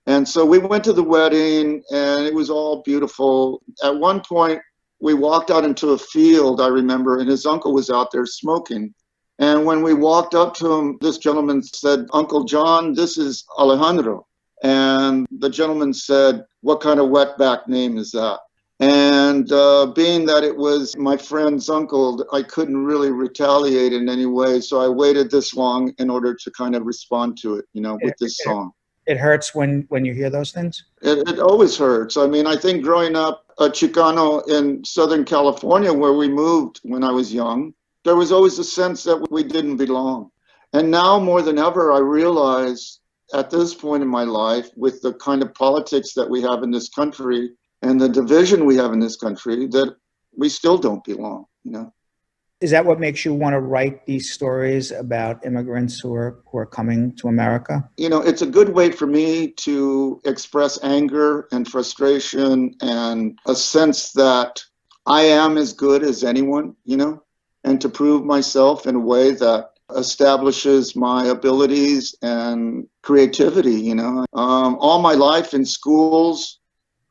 And so we went to the wedding and it was all beautiful. At one point, we walked out into a field, I remember, and his uncle was out there smoking. And when we walked up to him, this gentleman said, "Uncle John, this is Alejandro." And the gentleman said, "What kind of wetback name is that?" And being that it was my friend's uncle, I couldn't really retaliate in any way. So I waited this long in order to kind of respond to it, you know, with this song. It hurts when you hear those things? It always hurts. I mean, I think growing up a Chicano in Southern California, where we moved when I was young, there was always a sense that we didn't belong. And now more than ever, I realize at this point in my life, with the kind of politics that we have in this country and the division we have in this country, that we still don't belong, you know. Is that what makes you want to write these stories about immigrants who are coming to America? You know, it's a good way for me to express anger and frustration and a sense that I am as good as anyone, you know, and to prove myself in a way that establishes my abilities and creativity, you know. All my life in schools,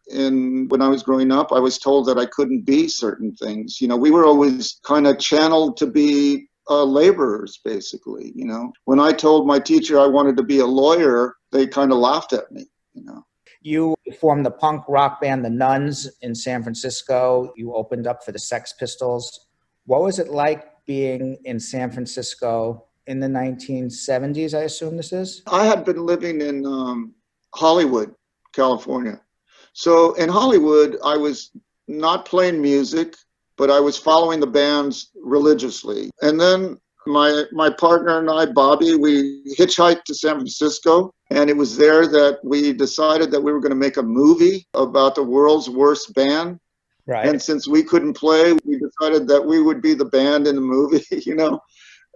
when I was growing up, I was told that I couldn't be certain things. You know, we were always kind of channeled to be laborers, basically, you know. When I told my teacher I wanted to be a lawyer, they kind of laughed at me, you know. You formed the punk rock band The Nuns in San Francisco. You opened up for the Sex Pistols. What was it like being in San Francisco in the 1970s, I assume this is? I had been living in Hollywood, California. So in Hollywood, I was not playing music, but I was following the bands religiously. And then my partner and I, Bobby, we hitchhiked to San Francisco. And it was there that we decided that we were going to make a movie about the world's worst band. Right. And since we couldn't play, we decided that we would be the band in the movie, you know.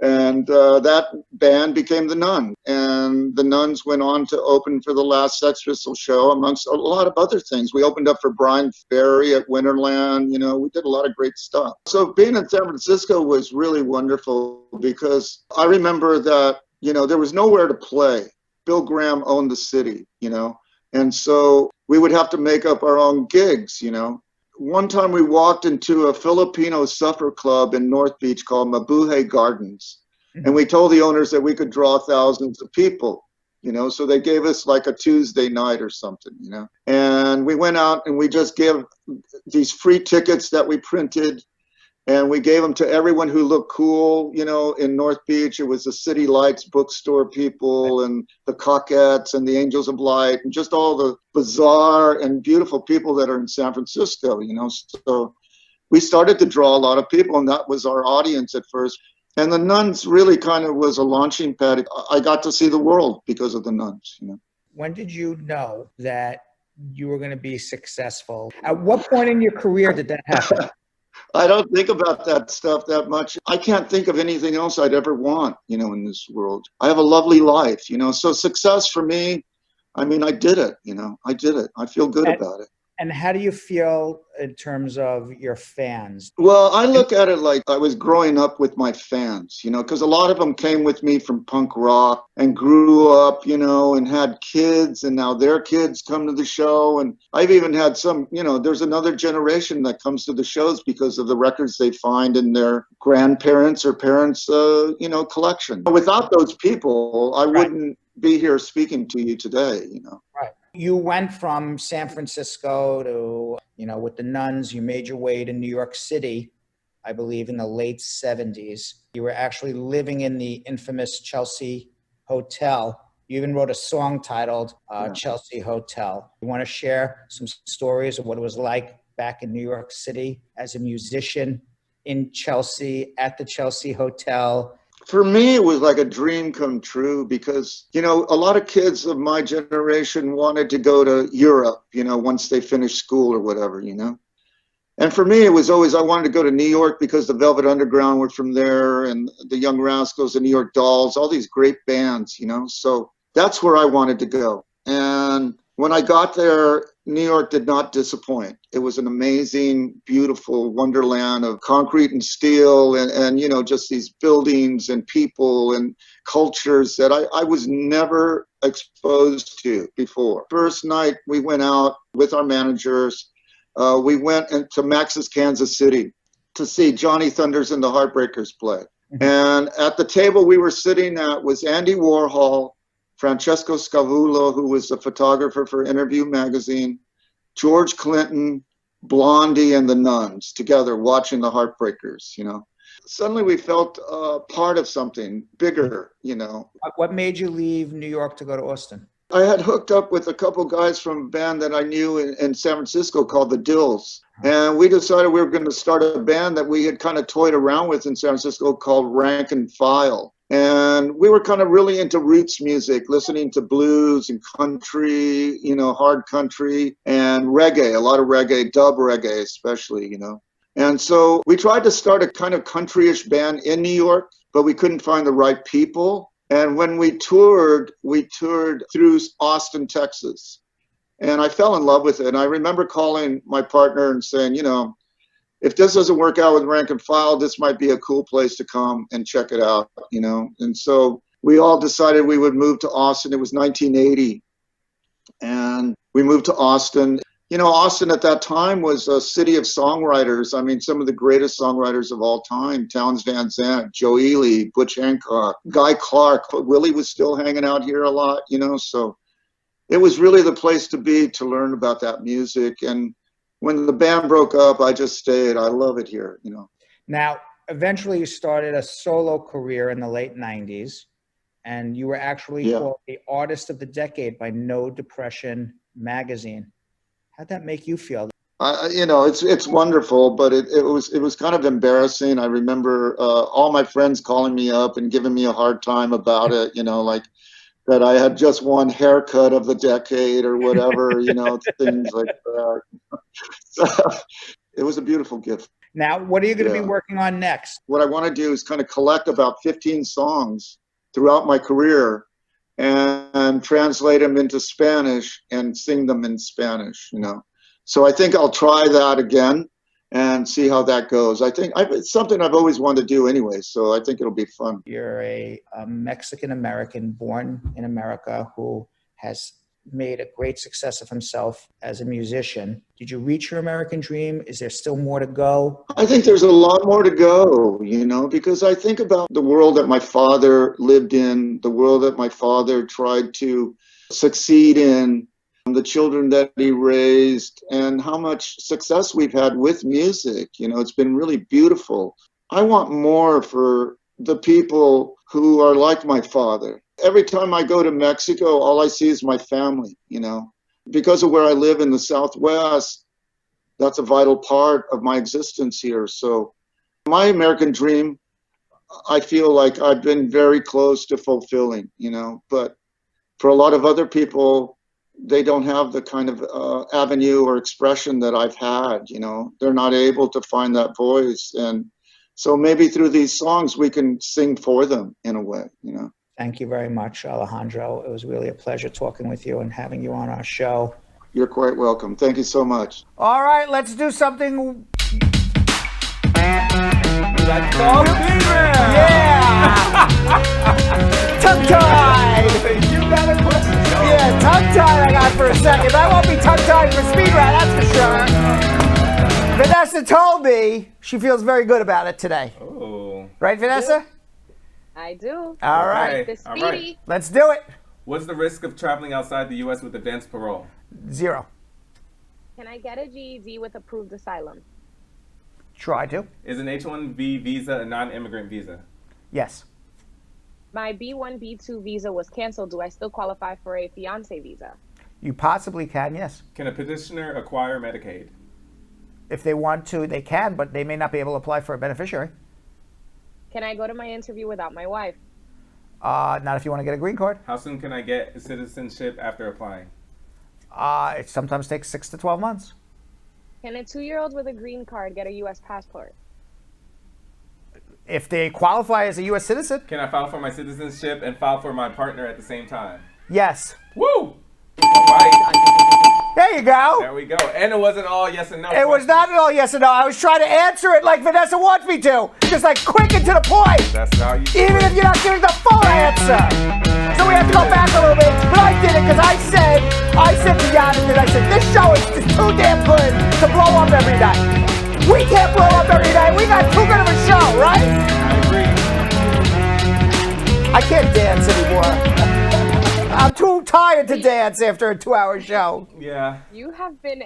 And that band became The Nuns. And The Nuns went on to open for the last Sex Pistols show, amongst a lot of other things. We opened up for Brian Ferry at Winterland. You know, we did a lot of great stuff. So being in San Francisco was really wonderful because I remember that, you know, there was nowhere to play. Bill Graham owned the city, you know. And so we would have to make up our own gigs, you know. One time we walked into a Filipino supper club in North Beach called Mabuhay Gardens. And we told the owners that we could draw thousands of people, you know, so they gave us like a Tuesday night or something, you know. And we went out and we just gave these free tickets that we printed and we gave them to everyone who looked cool, you know, in North Beach. It was the City Lights bookstore people and the Cockettes and the Angels of Light and just all the bizarre and beautiful people that are in San Francisco, you know. So we started to draw a lot of people and that was our audience at first. And The Nuns really kind of was a launching pad. I got to see the world because of The Nuns, you know. When did you know that you were going to be successful? At what point in your career did that happen? I don't think about that stuff that much. I can't think of anything else I'd ever want, you know, in this world. I have a lovely life, you know. So success for me, I mean, I did it, you know. I did it. I feel good about it. And how do you feel in terms of your fans? Well, I look at it like I was growing up with my fans, you know, because a lot of them came with me from punk rock and grew up, you know, and had kids and now their kids come to the show. And I've even had some, you know, there's another generation that comes to the shows because of the records they find in their grandparents or parents, you know, collection. Without those people, I wouldn't be here speaking to you today, you know. Right. You went from San Francisco to, you know, with The Nuns, you made your way to New York City, I believe in the late 70s. You were actually living in the infamous Chelsea Hotel. You even wrote a song titled Chelsea Hotel. You want to share some stories of what it was like back in New York City as a musician in Chelsea, at the Chelsea Hotel? For me, it was like a dream come true because, you know, a lot of kids of my generation wanted to go to Europe, you know, once they finished school or whatever, you know. And for me, it was always, I wanted to go to New York because the Velvet Underground were from there and the Young Rascals, the New York Dolls, all these great bands, you know. So that's where I wanted to go. And when I got there, New York did not disappoint. It was an amazing, beautiful wonderland of concrete and steel and you know, just these buildings and people and cultures that I was never exposed to before. First night we went out with our managers. We went into Max's Kansas City to see Johnny Thunders and the Heartbreakers play. And at the table we were sitting at was Andy Warhol, Francesco Scavullo, who was a photographer for Interview magazine, George Clinton, Blondie, and the Nuns together watching the Heartbreakers, you know. Suddenly we felt part of something bigger, you know. What made you leave New York to go to Austin? I had hooked up with a couple guys from a band that I knew in San Francisco called the Dills. And we decided we were going to start a band that we had kind of toyed around with in San Francisco called Rank and File. And we were kind of really into roots music, listening to blues and country, you know, hard country and reggae, a lot of reggae, dub reggae especially, you know. And so we tried to start a kind of countryish band in New York, but we couldn't find the right people. And when we toured through Austin, Texas. And I fell in love with it. And I remember calling my partner and saying, you know, if this doesn't work out with Rank and File, this might be a cool place to come and check it out, you know. And so we all decided we would move to Austin. It was 1980. And we moved to Austin. You know, Austin at that time was a city of songwriters. I mean, some of the greatest songwriters of all time, Townes Van Zandt, Joe Ely, Butch Hancock, Guy Clark. Willie was still hanging out here a lot, you know. So it was really the place to be to learn about that music. And when the band broke up, I just stayed. I love it here, you know. Now, eventually you started a solo career in the late 90s, and you were actually called the Artist of the Decade by No Depression magazine. How'd that make you feel? You know, it's wonderful, but it was kind of embarrassing. I remember all my friends calling me up and giving me a hard time about it, you know, like that I had just won haircut of the decade or whatever, you know, things like that. So it was a beautiful gift. Now, what are you going to be working on next? What I want to do is kind of collect about 15 songs throughout my career and translate them into Spanish and sing them in Spanish, you know. So I think I'll try that again and see how that goes. I think it's something I've always wanted to do anyway, so I think it'll be fun. You're a Mexican-American born in America who has made a great success of himself as a musician. Did you reach your American dream? Is there still more to go? I think there's a lot more to go, you know, because I think about the world that my father lived in, the world that my father tried to succeed in, the children that he raised, and how much success we've had with music. You know, it's been really beautiful. I want more for the people who are like my father. Every time I go to Mexico, all I see is my family, you know. Because of where I live in the Southwest, that's a vital part of my existence here. So my American dream, I feel like I've been very close to fulfilling, you know. But for a lot of other people, they don't have the kind of avenue or expression that I've had, you know. They're not able to find that voice. And so maybe through these songs, we can sing for them in a way, you know. Thank you very much, Alejandro. It was really a pleasure talking with you and having you on our show. You're quite welcome. Thank you so much. All right, let's do something. That's all Yeah! Tongue-tied! You got a question. Yeah, tongue-tied I got for a second. I won't be tongue-tied for speed round, that's for sure. Vanessa told me she feels very good about it today. Oh. Right, Vanessa? I do. All right. The All speedy. right. Let's do it. What's the risk of traveling outside the U.S. with advanced parole? 0. Can I get a GED with approved asylum? Try to. Is an H-1B visa a non-immigrant visa? Yes. My B1, B2 visa was canceled. Do I still qualify for a fiance visa? You possibly can, yes. Can a petitioner acquire Medicaid? If they want to, they can, but they may not be able to apply for a beneficiary. Can I go to my interview without my wife? Not if you want to get a green card. How soon can I get citizenship after applying? It sometimes takes 6 to 12 months. Can a 2-year-old with a green card get a U.S. passport? If they qualify as a U.S. citizen. Can I file for my citizenship and file for my partner at the same time? Yes. Woo! right. There you go. There we go. And it wasn't all yes and no. It was not at all yes or no. I was trying to answer it like Vanessa wants me to. Just like quick and to the point. That's how you do Even it. if you're not giving the full answer. So we have to go back a little bit. But I did it because I said to Jonathan, I said, this show is just too damn good to blow up every night. We can't blow up every night. We got too good of a show, right? I agree. I can't dance anymore. I'm too tired to dance after a 2-hour show. Yeah. You have been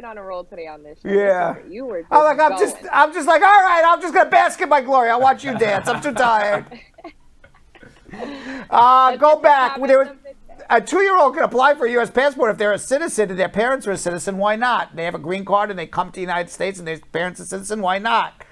on a roll today on this show. Yeah. You were just I'm just like, all right, I'm just gonna bask in my glory. I'll watch you dance. I'm too tired. Go back. There was a 2-year-old can apply for a U.S. passport if they're a citizen and their parents are a citizen. Why not? They have a green card and they come to the United States and their parents are a citizen. Why not?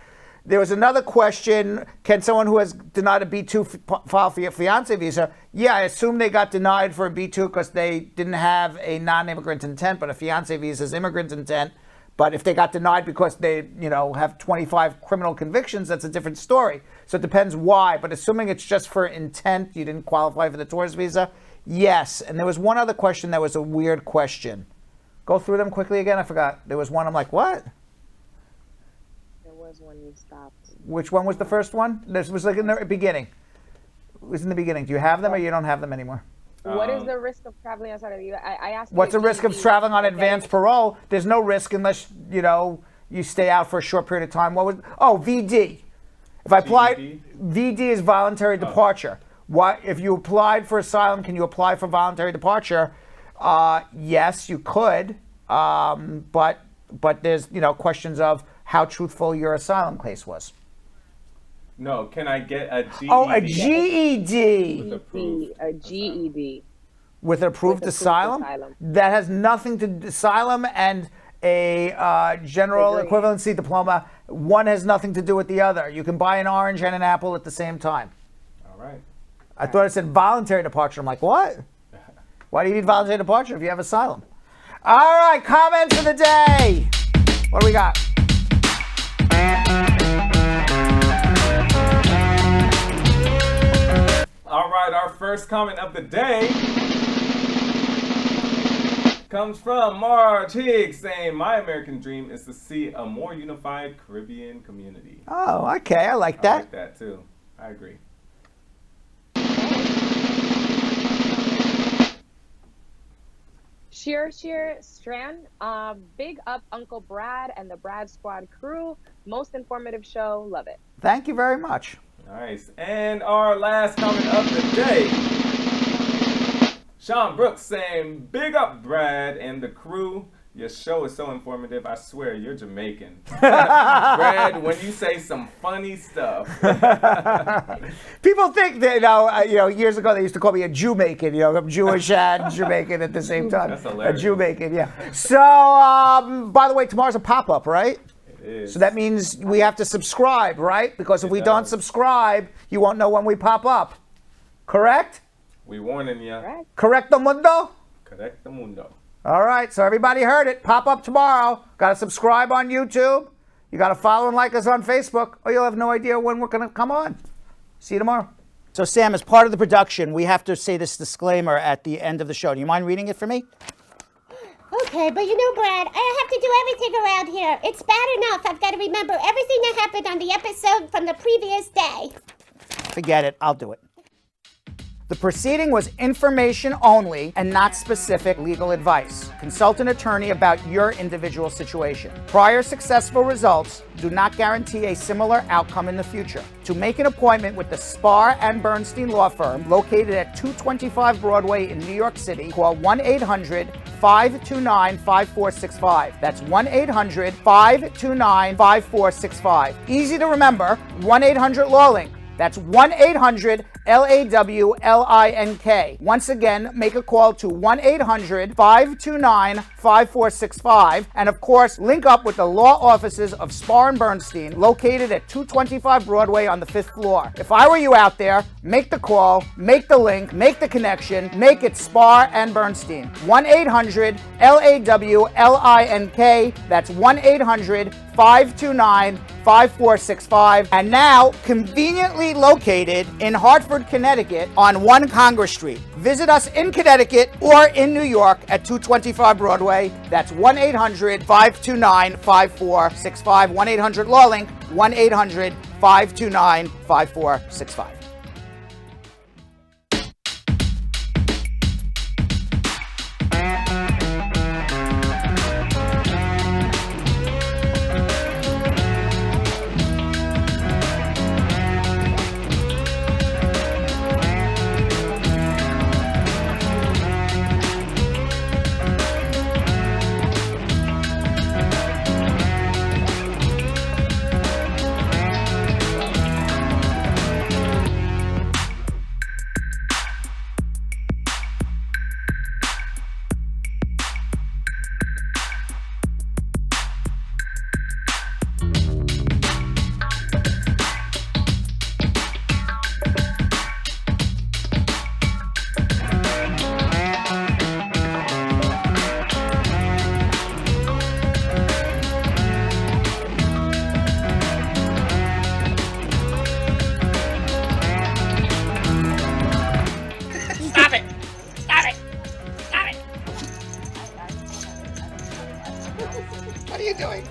There was another question. Can someone who has denied a B2 file for your fiancé visa? Yeah, I assume they got denied for a B2 because they didn't have a non-immigrant intent, but a fiancé visa is immigrant intent. But if they got denied because they, have 25 criminal convictions, that's a different story. So it depends why. But assuming it's just for intent, you didn't qualify for the tourist visa, yes. And there was one other question that was a weird question. Go through them quickly again. I forgot. There was one. I'm like, what? Was when you stopped. Which one was the first one? This was like in the beginning. It was in the beginning. Do you have them or you don't have them anymore? What is the risk of traveling outside of the U.S.? I asked. What's the risk of traveling on advance parole? There's no risk unless, you stay out for a short period of time. VD. If I applied, VD is voluntary departure. If you applied for asylum, can you apply for voluntary departure? Yes, you could. But there's, questions of how truthful your asylum case was. No, can I get a GED? Oh, a GED. A GED. With approved asylum? That has nothing to do, asylum and a general equivalency diploma, one has nothing to do with the other. You can buy an orange and an apple at the same time. All right. I thought it said voluntary departure. I'm like, what? Why do you need voluntary departure if you have asylum? All right, comments of the day. What do we got? All right, our first comment of the day comes from Marge Higgs saying, my American dream is to see a more unified Caribbean community. Oh, okay. I like that. I like that too. I agree. Sheer Strand, big up Uncle Brad and the Brad Squad crew. Most informative show. Love it. Thank you very much. Nice. And our last comment of the day, Sean Brooks saying, big up Brad and the crew. Your show is so informative. I swear you're Jamaican. Brad, when you say some funny stuff. People think that, years ago they used to call me a Jew-Macon. I'm Jewish and Jamaican at the same time. That's hilarious. A Jew-Macon, yeah. So, by the way, tomorrow's a pop-up, right? It is. So that means we have to subscribe, right? Because if we don't subscribe, you won't know when we pop up. Correct? We warning you. Correcto mundo? Correcto mundo. All right, so everybody heard it. Pop up tomorrow. Got to subscribe on YouTube. You got to follow and like us on Facebook, or you'll have no idea when we're going to come on. See you tomorrow. So, Sam, as part of the production, we have to say this disclaimer at the end of the show. Do you mind reading it for me? Okay, but Brad, I have to do everything around here. It's bad enough I've got to remember everything that happened on the episode from the previous day. Forget it. I'll do it. The proceeding was information only and not specific legal advice. Consult an attorney about your individual situation. Prior successful results do not guarantee a similar outcome in the future. To make an appointment with the Spar and Bernstein Law Firm, located at 225 Broadway in New York City, call 1-800-529-5465. That's 1-800-529-5465. Easy to remember, 1-800-LAWLINK. That's 1-800-LAWLINK. Once again, make a call to 1-800-529-5465. And of course, link up with the law offices of Spar and Bernstein, located at 225 Broadway on the 5th floor. If I were you out there, make the call, make the link, make the connection, make it Spar and Bernstein. 1-800-LAWLINK. That's 1-800-529-5465. 529-5465, and now conveniently located in Hartford, Connecticut on 1 Congress Street. Visit us in Connecticut or in New York at 225 Broadway. That's 1-800-529-5465, 1-800-LAW-LINK, 1-800-529-5465. What are you doing?